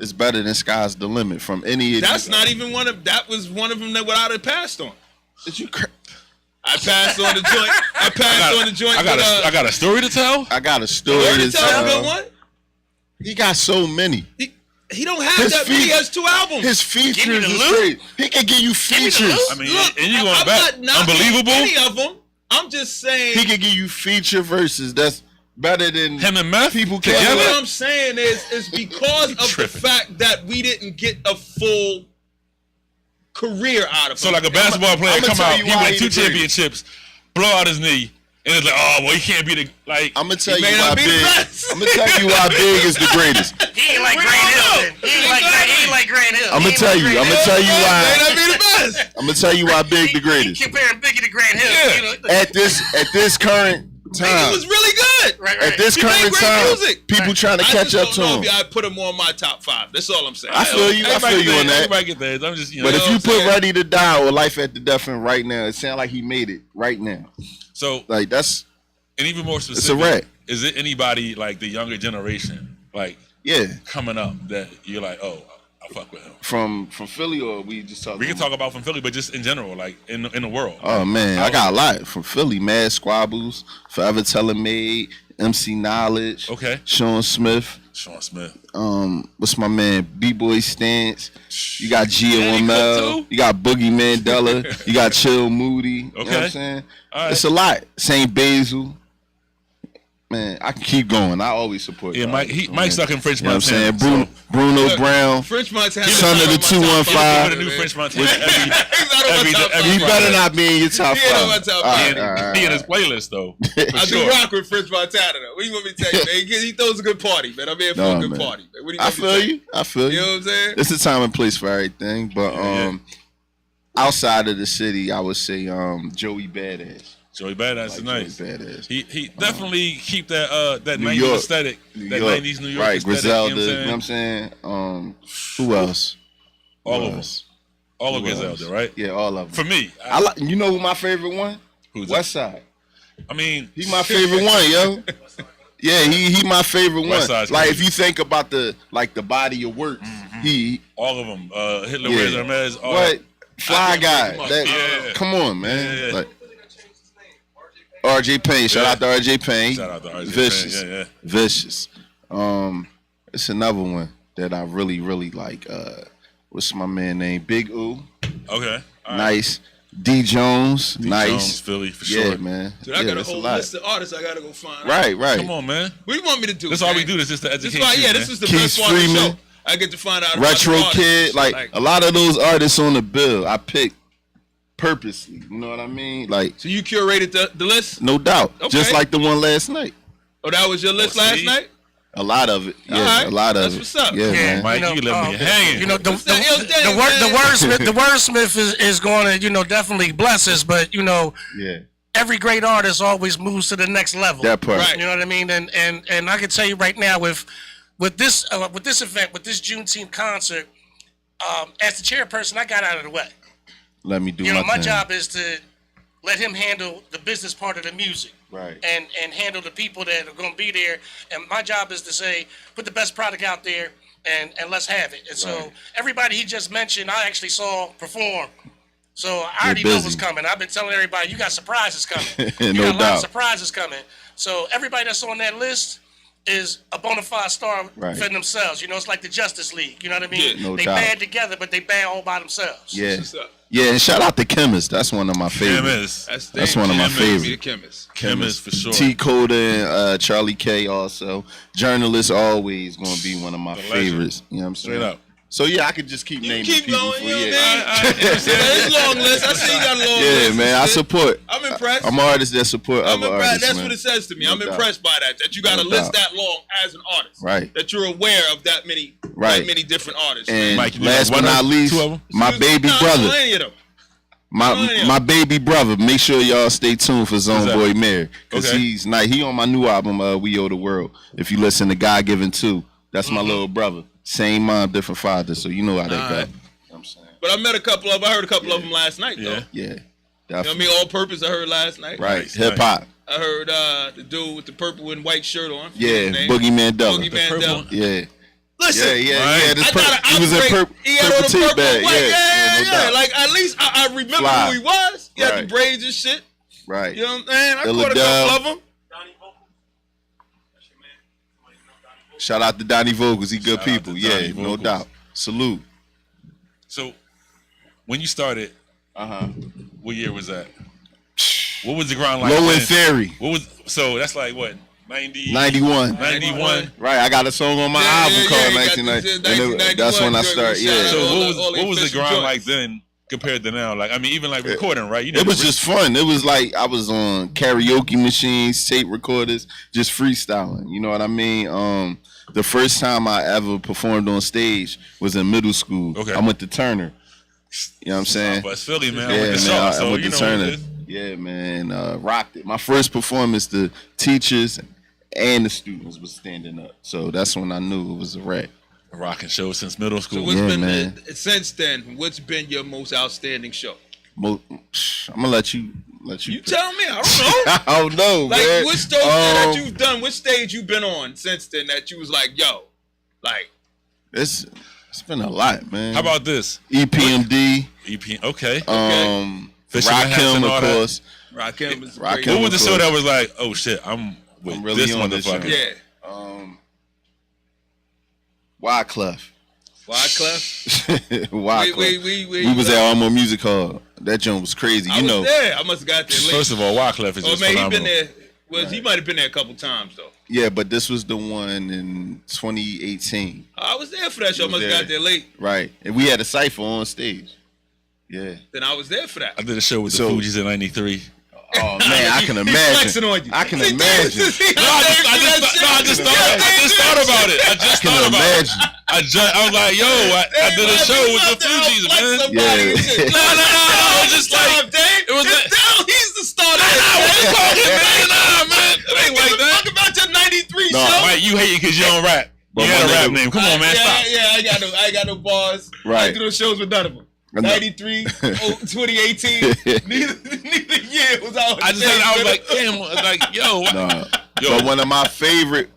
is better than Sky's the Limit from any of That's these? not even one of. That was one of them that I'd have passed on. Did you I passed on the joint. I passed on the joint. I got a story to tell. I got a story Story to to tell a tell. good one. He got so many. He don't have His that many. He feat- has 2 albums. His features Give me the is loot. great. He can give you me the features. loot. I mean, Look, and you going I'm back? not knocking Unbelievable. Any of them. I'm just saying. He can give you feature verses that's better than Him and Meth people What together. I'm saying is because of the tripping. fact that we didn't get a full career out of him. So like a basketball player I'ma come tell out, you he why win he 2 the greatest. championships, blow out his knee, and it's like, oh well, he can't be the like. I'm gonna tell He you may why not be the Big. best. I'm gonna tell you why Big is the greatest. He ain't like We Grant don't Hill. know. Then. He ain't like Grant Hill. I'ma He ain't tell like you, Grant I'ma Hill. tell you why. May not be the best. I'm gonna tell you why Big the He greatest. comparing Biggie to Grant Hill. Yeah. You know, At this current He time, was really good. right, at this He made current great time, music. people trying to I catch just up don't to know him. if I put him on my top 5. That's all I'm saying. I feel you. I feel you on that. Everybody get theirs. I'm just But know if what you I'm put saying? Ready to Die or Life at the Death in right now, it sounds like he made it right now. so Like that's and even more a specific, wrap. is it anybody like the younger generation like yeah. coming up that you're like, oh, I fuck with him? From Philly or we just talking? We can talk about from Philly, but just in general, like in the world. Oh man, I got a lot from Philly. Mad Squabbles, Forever Tellermade, MC Knowledge, Okay. Sean Smith. Sean Smith. What's my man? B-Boy Stance. You got Gia Danny Cook, Mel. too? You got Boogie Mandela. You got Chill Moody. You know what Okay. I'm saying? All right. It's a lot. Saint Basil. Man, I can keep going. I always support. Yeah, y'all. Mike. Mike's stuck in French You know what I'm Montana. saying? Bruno Look, Brown. French Montana. Son of the 215. So, the new French Montana. He's not on my top every- He five. better not be in your top He ain't on my five. top All five. right, He in his playlist though. For I do sure. rock with French Montana though. What do you want me to tell you, man? He throws a good party, man. I'm here for No, a good man. party, man. What do you I want me to feel tell you. I feel You know you. what I'm saying? It's a time and place for everything, but Yeah. outside of the city, I would say Joey Badass. Joey Badass is Like nice. Joey Badass. He definitely keep that that New 90s York. aesthetic, New that York. 90s New York Right, aesthetic. Griselda. You You know know what I'm saying? Who else? All Who of them. else? All of Who else? Griselda, right? Yeah, all of For them. me, I like. You know who my favorite one? Who's West Side. I mean, He my favorite one, yo. Yeah, he my favorite one. West Side's Like crazy. if you think about the body of work, he all of them. Hitler Yeah. Wears Hermes. all what fly guy. come on. That Yeah. come on, man. Yeah. Like RJ Payne. Shout Yeah. out to RJ Payne. Shout out to RJ Vicious. Payne, yeah. Vicious. It's another one that I really, really like. What's my man name? Big Ooh. Okay. All right. Nice. D Jones, nice. Jones, Philly, for Yeah, sure. man. Dude, I yeah, got a that's whole lot. list of artists I gotta go find. Right. Come on, man. What do you want me to do? That's all we man? do. Is just to This educate is why, you, yeah, man. this is the Keith best part of the Freeman. show. I get to find out Retro about the Kid, artists. like a lot of those artists on the bill, I picked purposely. You know what I mean? Like, So you curated the list? no doubt. Okay. Just like the one last night. Oh, that was your list last see? night? A lot of it. Yeah, All right. a lot of That's it. what's up. Yeah, man. Mike, you let me hanging. You know, the Yo, wordsmith is going to, you know, definitely bless us, but, you know, Yeah. every great artist always moves to the next level. That part. Right. You know what I mean? And I can tell you right now with this event, with this Juneteenth concert, as the chairperson, I got out of the way. Let me do You know, my thing. job is to let him handle the business part of the music. Right. And handle the people that are going to be there. And my job is to say, put the best product out there and let's have it. And so everybody he just mentioned, I actually saw perform. So I already know busy. what's coming. I've been telling everybody, you got surprises coming. No you got a lot doubt. of surprises coming. So everybody that's on that list is a bona fide star Right. for themselves. You know, it's like the Justice League. You know what I mean? Yeah, no they doubt. band together, but they band all by themselves. Yeah. What's up? Yeah, and shout out to Chemist. That's one of my favorites. Chemist. That's one of my Chemist. Be the favorites. chemist. Chemist, for sure. T Coda and Charlie K also. Journalist always gonna be one of my legend. favorites. You know what I'm saying? Straight up. So yeah, I could just keep You naming keep people going, for you know what yeah. I mean? It's a long list. I see you got a long list. Yeah, man, I support. I'm impressed. I'm an artist that support I'm other impressed. artists. That's man. what it says to me. No I'm doubt. impressed by that you got a No list doubt. that long as an artist. Right. That you're aware of that many different artists. And Mike, you do last like but one not or least, two of 'em? my baby Nah, brother. Any of them. My baby brother. Make sure y'all stay tuned for Zone that? Boy Mayor. Because Okay. he's nice. He on my new album, We Owe the World. If you listen to God Given 2, that's my little brother. Same mom, different father. So you know how that go. Alright. You know what I'm saying? But I met a couple of them. I heard a couple of them last night, though. Yeah. Yeah. You know Definitely. what I mean? All Purpose, I heard last night. Right. Nice, Hip hop. I heard the dude with the purple and white shirt on. Yeah. His name. Boogie Mandela. Boogie purple Mandela. one? Yeah. Listen, Yeah. This I gotta he was in operate- He had on purple the purple bag. and white. Yeah. no doubt. Like, at least I remember Fly. who he was. He had Right. the braids and shit. Right. You know what I'm saying? I Illa caught a Dub. couple of them. Shout out to Donnie Vocals. He good Shout out people. to Yeah, Donnie no Vocals. doubt. Salute. So, when you started, what year was that? What was the grind like? Low then? End Theory. What was so? That's like what 90, 91. 91. Right. I got a song on my Yeah, album yeah, called yeah, you got 1990. the That's when I 1991 started. joint. Yeah. So All what was the- all the what was the official grind joints. like then compared to now? Like I mean, even like recording, right? You know, It was just fun. It was like I was on karaoke machines, tape recorders, just freestyling. You know what I mean? The first time I ever performed on stage was in middle school. Okay. I went to Turner. You know what I'm saying? West Philly, man. Yeah, I went to Shaw, man. I so went you to know what Turner. it is. Yeah, man. Rocked it. My first performance, the teachers and the students was standing up. So that's when I knew it was a wrap. Rocking show since middle So school. what's Yeah, been man. since then? What's been your most outstanding show? I'm gonna let you. You tell me. I don't know. I don't know, Like, man. what stage that you've done? What stage you been on since then that you was like, yo, like, It's been a lot, man. How about this? EPMD? EP. Okay. Rakim, Fisherman hats and of all that. course. Rakim is Rakim. great. What was the of show course. that was like, oh shit, I'm with I'm really this on this motherfucker? shit. Yeah. Wyclef. Wyclef. Wyclef. We We was at Almo Music Hall. That joint was crazy. I You was know. there. I must have got there late. First of all, Wyclef is Oh just man, he phenomenal. been there. He might have been there a couple times though. Yeah, but this was the one in 2018. I was there for that show. I You must was have got there. there late. Right. And we had a cypher on stage. Yeah. Then I was there for that. I did a show with the So- Fugees in '93. Oh man, I can He's imagine. flexing on you. I can See, imagine. I just thought about it. I just I can thought about it. imagine. I was like, yo, I did a show with the Fugees, man. Yeah. No, it was just like, it was like, He's the star. what you talking, man? Nah, man, it ain't like that. Talk about your '93 No, show. Mike, you hate it because you don't rap. But You had a my rap nigga- name. Come on, man, stop. Yeah, I got no bars. Right. I do those shows with none of them. I know. 93, 2018. neither year was out. I was like, damn, like, yo, what? Nah. Yo. But one of my favorite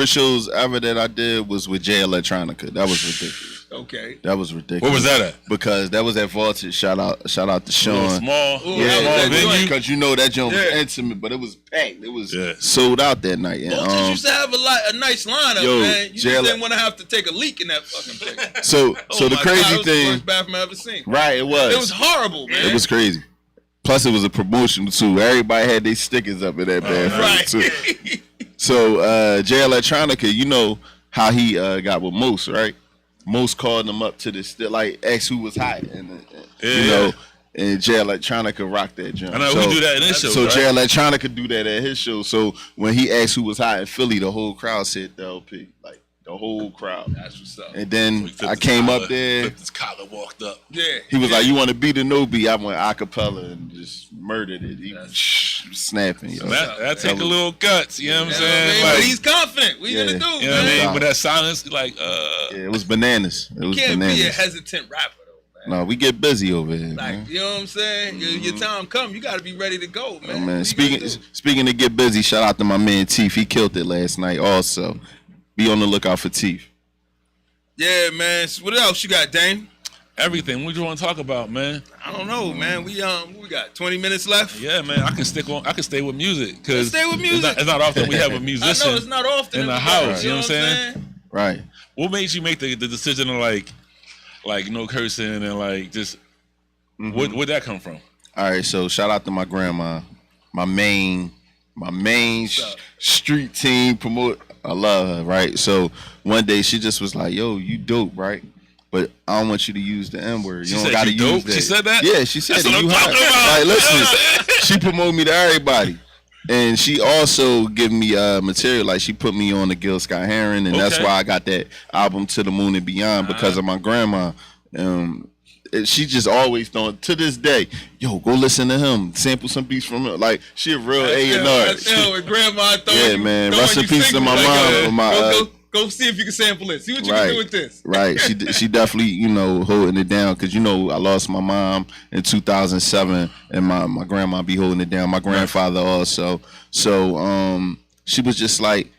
shows ever that I did was with Jay Electronica. That was ridiculous. Okay. That was ridiculous. Where was that at? Because that was at Voltage. Shout out to Sean. Small. Yeah, venue. because you know that joint was intimate, but it was packed. It was sold out that night. And, Voltage used to have a nice lineup, man. You just didn't want to have to take a leak in that fucking place. So the crazy God, it was thing, the worst bathroom I ever seen. Right? It was. It was horrible, man. It was crazy. Plus, it was a promotion too. Everybody had their stickers up in that bathroom too. So Jay Electronica, you know how he got with Most, right? Most called him up to this, like asked who was hot, and you know, and Jay Electronica rocked that jump. I know we do that in his show. So right? Jay Electronica do that at his show. So when he asked who was hot in Philly, the whole crowd said the LP, like the whole crowd. That's what's up. And then I came up there. Flipped his collar, walked up. Yeah. He was like, "You want to beat or no beat?" I went acapella and just murdered it. He was snapping. Yo. That take a little guts. You know what I'm saying? But Like, he's confident. What you gonna do? you know what I mean? With that silence, like, it was bananas. It was You can't bananas. be a hesitant rapper though, man. No, we get busy over here, Like, man. you know what I'm saying? Your time come, you gotta be ready to go, man. Oh, man. What you Speaking gonna do? speaking to get busy, shout out to my man Teef. He killed it last night. Also, be on the lookout for Teef. Yeah, man. So what else you got, Dane? everything. What you want to talk about, man? I don't know, man. We got 20 minutes left. Yeah, man. I can stay with music because Stay with music. It's not often we have a I musician know it's not often in the we house. got, You know what I'm saying? Right. What made you make the decision to like no cursing and like just where'd that come from? All right, so shout out to my grandma, my main street team promote. I love her, right? So one day she just was like, "Yo, you dope, right? But I don't want you to use the N word. You don't got to use dope? that." She said that? Yeah, she said That's it. what You I'm talking hot. about. Like, listen, she promoted me to everybody. And she also give me material, like she put me on the Gil Scott Heron, and that's Okay. why I got that album To the Moon and Beyond, because of my grandma. She just always thought, to this day, yo, go listen to him, sample some beats from him. Like, she a real A&R. That's with grandma throwing Yeah, you, man. throwing Rest in you peace to singles my like, mom. go see if you can sample it. See what you can do with this. Right. She definitely, holding it down, because, I lost my mom in 2007, and my grandma be holding it down. My grandfather also. So she was just like,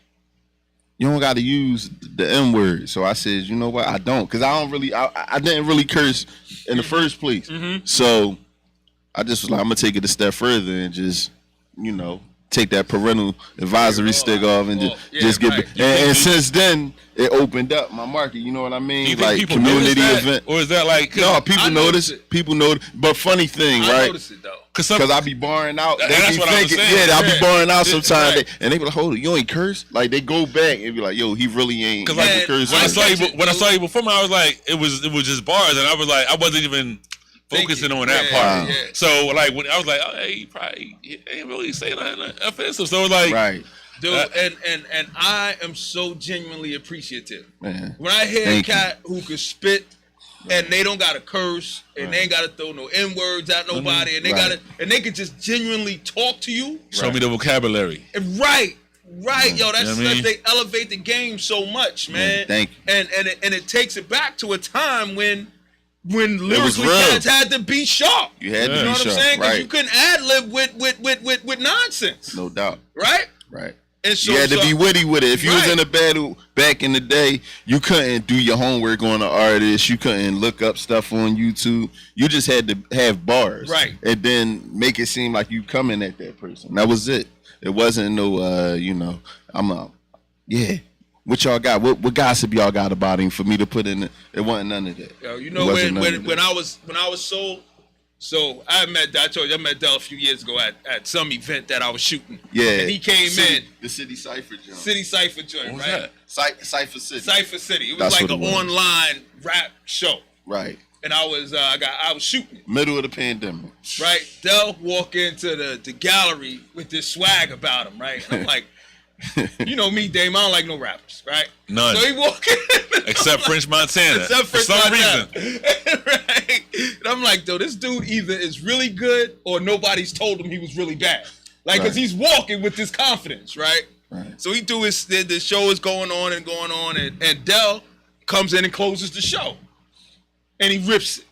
you don't got to use the N word. So I said, you know what? I don't, because I didn't really curse in the first place. So I just was like, I'm gonna take it a step further and just, take that parental advisory stick off and just get. right. And since then, it opened up my market. You know what I mean? Do you think Like people community notice that? event. Or is that like No, people I notice. notice it. People notice. But funny thing, I right? noticed it though. because Because I be barring out. They That's be what I was thinking, saying. I be Yeah. barring out sometimes. Right. And they be like, hold it, you ain't curse? Like, they go back and be like, yo, he really ain't Because like Man, curse. when I I saw get you, you, when I dude. saw you before, I was like, it was just bars, and I was like, I wasn't even focusing on that part. Yeah. So like when I was like, oh, hey, he ain't really saying nothing offensive. So it was like, Right. Dude, and I am so genuinely appreciative. Man. When I hear a Thank you. cat who could spit and they don't gotta curse and they ain't gotta throw no N-words at nobody and they Right. they can just genuinely talk to you. show me the vocabulary. And right, yo, that's, You know what I mean? they elevate the game so much, man. thank you. And it takes it back to a time when lyrically real. cats had to be sharp. You had to You be know what sharp. I'm saying? Because Right. you couldn't ad lib with nonsense, No doubt. right? Right. And so You had to be witty with it. If you was Right. in a battle back in the day, you couldn't do your homework on the artist. You couldn't look up stuff on YouTube. You just had to have bars. Right. And then make it seem like you coming at that person. That was it. It wasn't no, what y'all got? What gossip y'all got about him for me to put in it? It wasn't none of that. Yo, you It know wasn't none of when that. I was sold, so I told you I met Del a few years ago at some event that I was shooting. Yeah. And he came in, The City Cypher joint. City Cypher joint, What was right? that? Cypher City. Cypher City. It was That's like what an it was. online rap show. Right. And I was shooting it. Middle of the pandemic. Right? Del walk into the gallery with this swag about him, right? And I'm like, you know me, Dame, I don't like no rappers, right? None. So he walk in. Except French Montana. Except for for some reason. right? And I'm like, though, this dude either is really good or nobody's told him he was really bad. Like, because Right. he's walking with this confidence, right? Right. So he do the show is going on, and Del comes in and closes the show. And he rips it.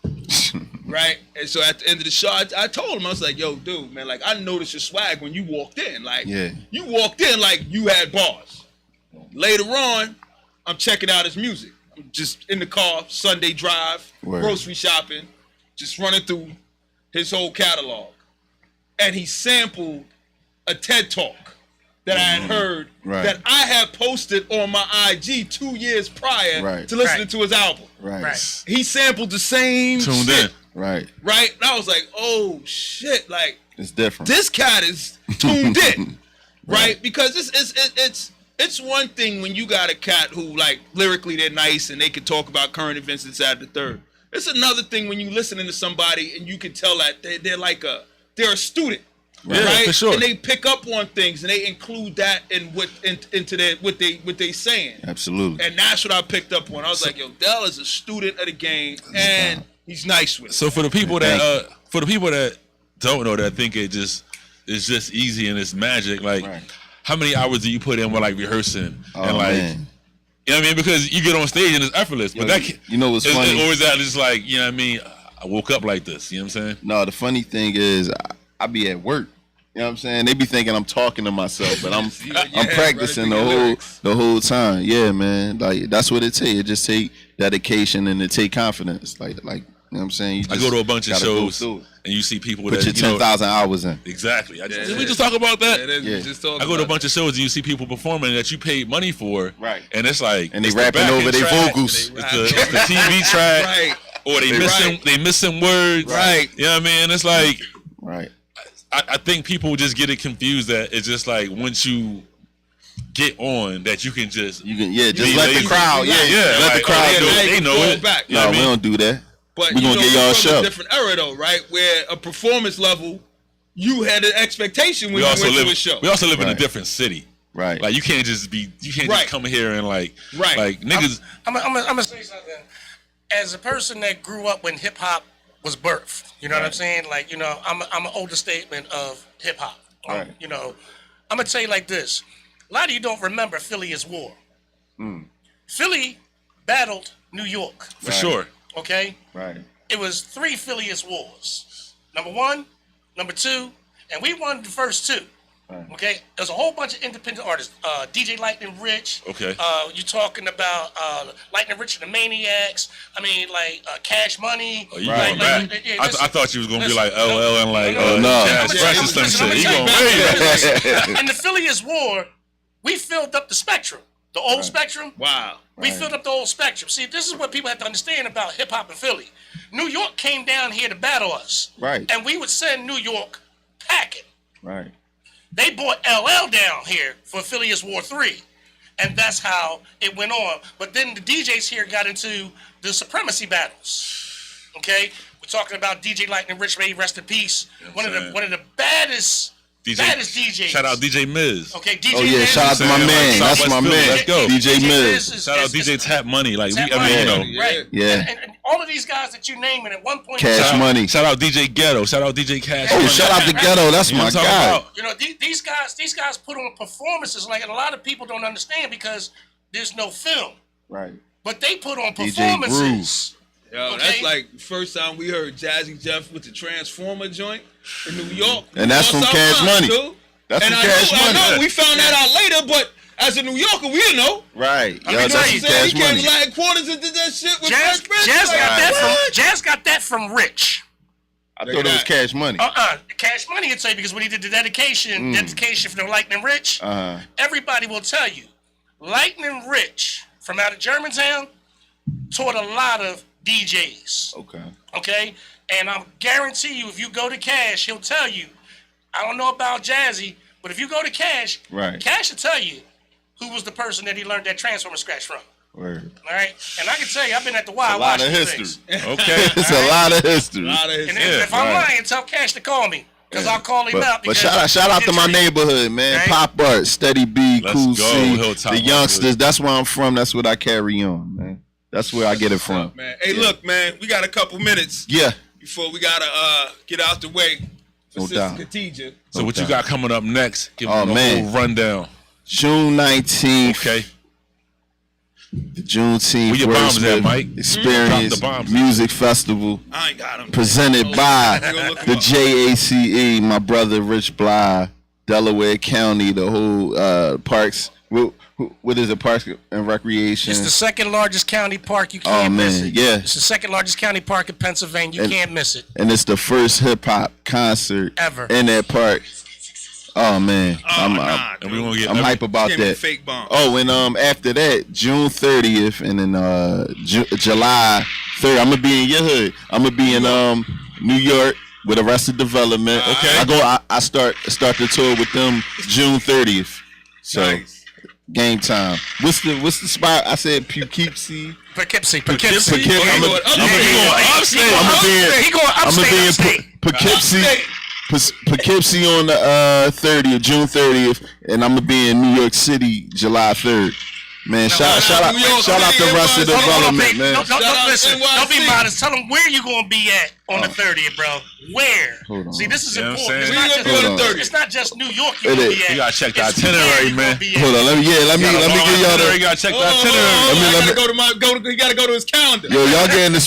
Right? And so at the end of the show, I told him, I was like, yo, dude, man, like, I noticed your swag when you walked in. Like, Yeah. you walked in like you had bars. Later on, I'm checking out his music. I'm just in the car, Sunday drive, Word. grocery shopping, just running through his whole catalog. And he sampled a TED Talk that I had heard Right. that I had posted on my IG 2 years prior Right. to listening Right. to his album. Right. He sampled the same Tuned shit, in. Right. right? And I was like, oh shit, like It's different. this cat is tuned in, right? Because it's one thing when you got a cat who like lyrically they're nice and they can talk about current events inside the third. It's another thing when you listening to somebody and you can tell that they're a student, Yeah, right? for sure. And they pick up on things and they include that in into their what they saying. Absolutely. And that's what I picked up on. I was like, yo, Dell is a student of the game and he's nice with it. So for the people that don't know, that think it's just easy and it's magic, like Right. how many hours do you put in with like rehearsing Oh, and like man. you know what I mean? Because you get on stage and it's effortless, but Yo, that can, you know what's funny? or is that just like, you know what I mean? I woke up like this, you know what I'm saying? No, the funny thing is I be at work. You know what I'm saying? They be thinking I'm talking to myself, but I'm practicing the whole time. Yeah, man. Like that's what it take. It just take dedication and it take confidence. Like you know what I'm saying? You I just go to a bunch of gotta go shows through it. and you see people Put that your you know, 10,000 hours in. exactly. Did we yeah. just talk about that? It is, Yeah. we just talking I go to a about bunch of shows and you see people performing that you paid money for, Right. And it's like And they it's the rapping backing over their track, vocals. It's the TV track, Right. or they Right. missing words, Right. You know what I mean? It's like Right. I think people just get it confused that it's just like once you get on that you can just You can just Be let the lazy. crowd. Yeah, Yeah, let like, the crowd oh, do yeah, it. they know it. Back. You know No, what I we mean? don't do that. But We gonna get y'all a from show. a different era though, right? Where a performance level, you had an expectation when we you also went live to a show. we also live in a Right. different city. Right. Like you can't just Right. come here and like Right. niggas. I'm gonna say something. As a person that grew up when hip hop was birthed, you know what I'm saying? Like, you know, I'm an older statement of hip hop. Right. You know, I'm gonna tell you like this. A lot of you don't remember Phileas War. Philly battled New York. For sure. Okay? Right. It was 3 Phileas Wars. Number 1, number 2, and we won the first 2. Right. Okay, there's a whole bunch of independent artists. DJ Lightning Rich. Okay. You're talking about Lightning Rich and the Maniacs. I mean, like Cash Money. Oh, you Right. going back? Yeah, I listen, thought you was gonna be listen, like LL and like no. Jazz I'm Fresh or gonna some tell shit. you, You I'm going gonna way tell you, back? in the Phileas War, we filled up the spectrum. The old spectrum. Wow. We filled up the old spectrum. See, this is what people have to understand about hip hop in Philly. New York came down here to battle us. Right. And we would send New York packing. Right. They brought LL down here for Phileas War 3. And that's how it went on. But then the DJs here got into the supremacy battles. Okay? We're talking about DJ Lightning Rich, may he rest in peace. One of the baddest DJs. Shout out DJ Miz. Okay, DJ Oh yeah, Miz. shout out to my Saying, man. like, That's my Southwest Philly, man. let's go. DJ Miz. Shout out DJ Tap Money. Like Tap I Money, mean, you know. Right. Yeah. And all of these guys that you name, and at one point, Cash Money. Shout out DJ Ghetto. Shout out DJ Cash. Oh, Money. shout out to Ghetto. That's You know my what I'm guy. talking about? you know, these guys put on performances like, and a lot of people don't understand because there's no film, Right. but they put on DJ performances. Yo, Okay. that's like the first time we heard Jazzy Jeff with the Transformer joint in New York. And that's from South Cash Bronx, Money. dude. That's And from I Cash know, Money. I know, we found that out later, but as a New Yorker, we didn't know. Right. I Yo, mean, that's tell from you, Cash He came Money. to like quarters and did that shit with Jazz, Fresh Prince. Jazz got that What? from Jazz got that from Rich. I thought it was Cash Money. Cash Money would say, because when he did the dedication for the Lightning Rich, everybody will tell you, Lightning Rich from out of Germantown taught a lot of DJs. Okay. Okay? And I guarantee you, if you go to Cash, he'll tell you, I don't know about Jazzy, but if you go to Cash, Right. Cash will tell you who was the person that he learned that Transformer scratch from. Word. All right? And I can tell you, I've been at the Y A lot of watching history. things. Okay. It's a lot of history. A lot of his And Yeah, if I'm right. lying, tell Cash to call me, because I'll call him out. But because shout out to my history- neighborhood, man. Right. Pop Art, Steady B, Let's Cool go, C, Hilltop the youngsters. Hollywood. That's where I'm from. That's what I carry on, man. That's where I get it from. man. Hey, look, man, we got a couple minutes Yeah. before we gotta get out the way for No Sister doubt. Khadija. So what you got coming up next? Give Oh, me the man. whole rundown. June 19th. Okay. The Juneteenth Where your bombs at, Wordsmith Mike? Experience Drop the bombs. Music Festival I ain't got him. presented by Go look him the up. JACE, my brother Rich Bly, Delaware County, the whole Parks What is it? Parks and Recreation. It's the second largest county park. You can't miss it. Yeah. It's the second largest county park in Pennsylvania. You can't miss it. And it's the first hip hop concert Ever. in that park. Oh man, I'm hype about that. Fake bomb. Oh, and after that, June 30th, and then July 3rd, I'm gonna be in your hood. I'm gonna be in New York with Arrested Development. Okay. I start the tour with them June 30th. So Nice. game time. What's the spot? I said Poughkeepsie. Poughkeepsie. I'm gonna He be in upstate. Poughkeepsie. Poughkeepsie on the 30th, June 30th, and I'm gonna be in New York City July 3rd. Man, shout out to Arrested Development, man. Don't listen. Don't be NYC. modest. Tell them where you gonna be at on the 30th, bro. Where? Hold on. See, this is You know what I'm important. saying? Where you gonna be on the 30th? It's not just New York you It gonna is. be at. You gotta check the It's itinerary, where you man. gonna be at. Hold on, let me give y'all You the. gotta check the Oh, itinerary. I gotta he gotta go to his calendar. Yo, y'all getting the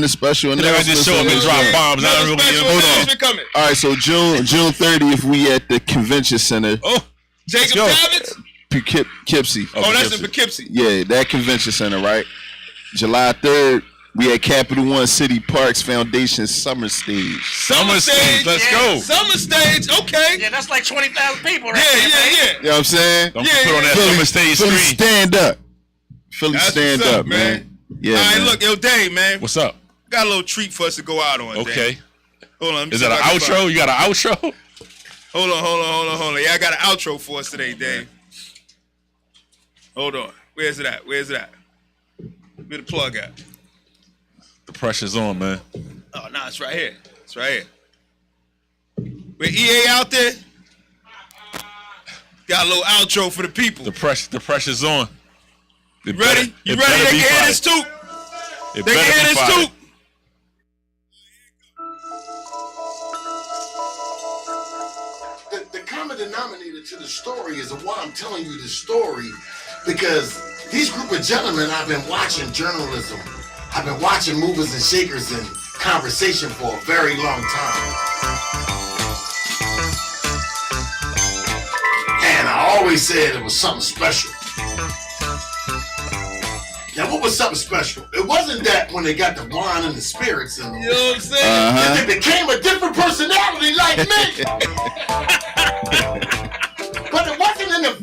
special You never just show up and announcements. drop bombs. I don't Another really special Hold on. announcement coming. All right, so June 30th, we at the convention center, Oh, Jacob go. Davids? Poughkeepsie. Oh, that's in Poughkeepsie. Yeah, that convention center, right? July 3rd, we at Capital One City Parks Foundation Summer Stage. summer stage. Let's go. Summer stage, okay. Yeah, that's like 20,000 people right Yeah, there, man. You know what I'm saying? Don't Yeah, put on that yeah. summer stage Philly screen. stand up. Philly That's stand what's up, up, man. Yeah. All right, man. look, yo, Dave, man. What's up? Got a little treat for us to go out on. Okay. Dave. Hold on. let me Is see that if an I can find outro? You got an outro? it. Hold on. Yeah, I got an outro for us today, Dave. Hold on. Where's it at? Where the plug at? The pressure's on, man. Oh, no, it's right here. It's right here. With EA out there, got a little outro for the people. The pressure's on. You ready? You ready? They can hear this too. It They can better hear be this fire. too. The common denominator to the story is why I'm telling you the story, because these group of gentlemen, I've been watching journalism, I've been watching movers and shakers and conversation for a very long time. And I always said it was something special. Now, what was something special? It wasn't that when they got the wine and the spirits and You know what I'm saying? it became a different personality like me. But it wasn't in the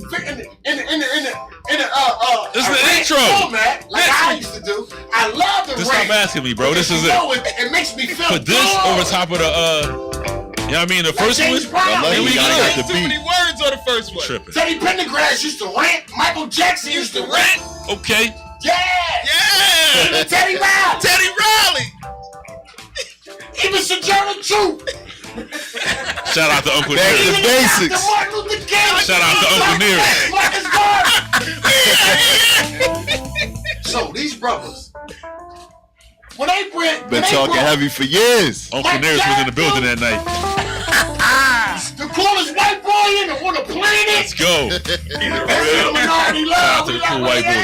This is the arranged intro. format like I used to do. I love the Just stop asking me, bro. This is it. It makes me feel Put this good. over top of the you know what I mean? The first one. James Brown. Like Here we you gotta go. got the Too many beat. words on the first one. Tripping. Teddy Pendergrass used to rant. Michael Jackson used to rant. Okay. Yeah. Yeah. Teddy Riley. Teddy Riley. Even Sojourner Truth. Shout out to Uncle Back to Nearest. the basics. Dr. Martin Luther King. Shout out to Uncle Nearest. Marcus Garvey. So these brothers, when they went, Been talking heavy for years. Uncle Nearest was in the building that night. the coolest white boy on the planet. Let's go. Minority love. Shout out to the cool white boy.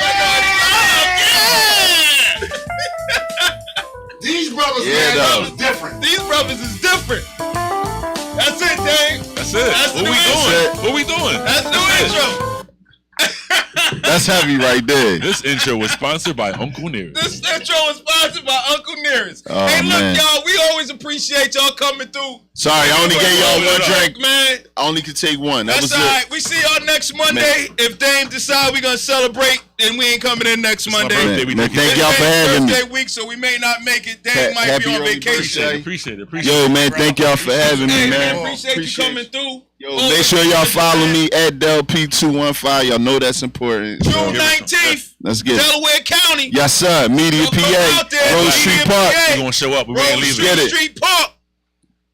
These brothers, Yeah, man, that though. was different. These brothers is different. That's it, Dave. That's it. That's What the we intro. doing? What we doing? That's the intro. That's heavy right there. This intro was sponsored by Uncle Nearest. This intro is sponsored by Uncle Nearest. Oh, hey, look, man. y'all, we always appreciate y'all coming through. Sorry, I only gave y'all one drink. Man, I only could take one. That that's was all it. right. We see y'all next Monday. If Dame decide we're going to celebrate, then we ain't coming in next my Monday. birthday. Man, man, It's thank y'all for Dame's having me. birthday week, so we may not make it. Dame might Happy be on early vacation. birthday. Appreciate it. Yo, man, thank y'all for having Hey, me, man, man. appreciate you coming through. Yo, make sure y'all follow me at DelP215. Y'all know that's important. June So, 19th, let's get it. Delaware County. Yes, sir. Media Yo, come PA. out there, Rose Media Street PA. Park. We're gonna show up. We ain't Rose leaving. Get it. Street Park.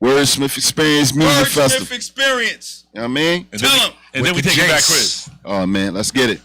Wordsmith Experience Music Wordsmith Festival. Experience. You know what I mean? And Tell then, 'em. and then we With the take it back, Jinx. Chris. Oh, man, let's get it.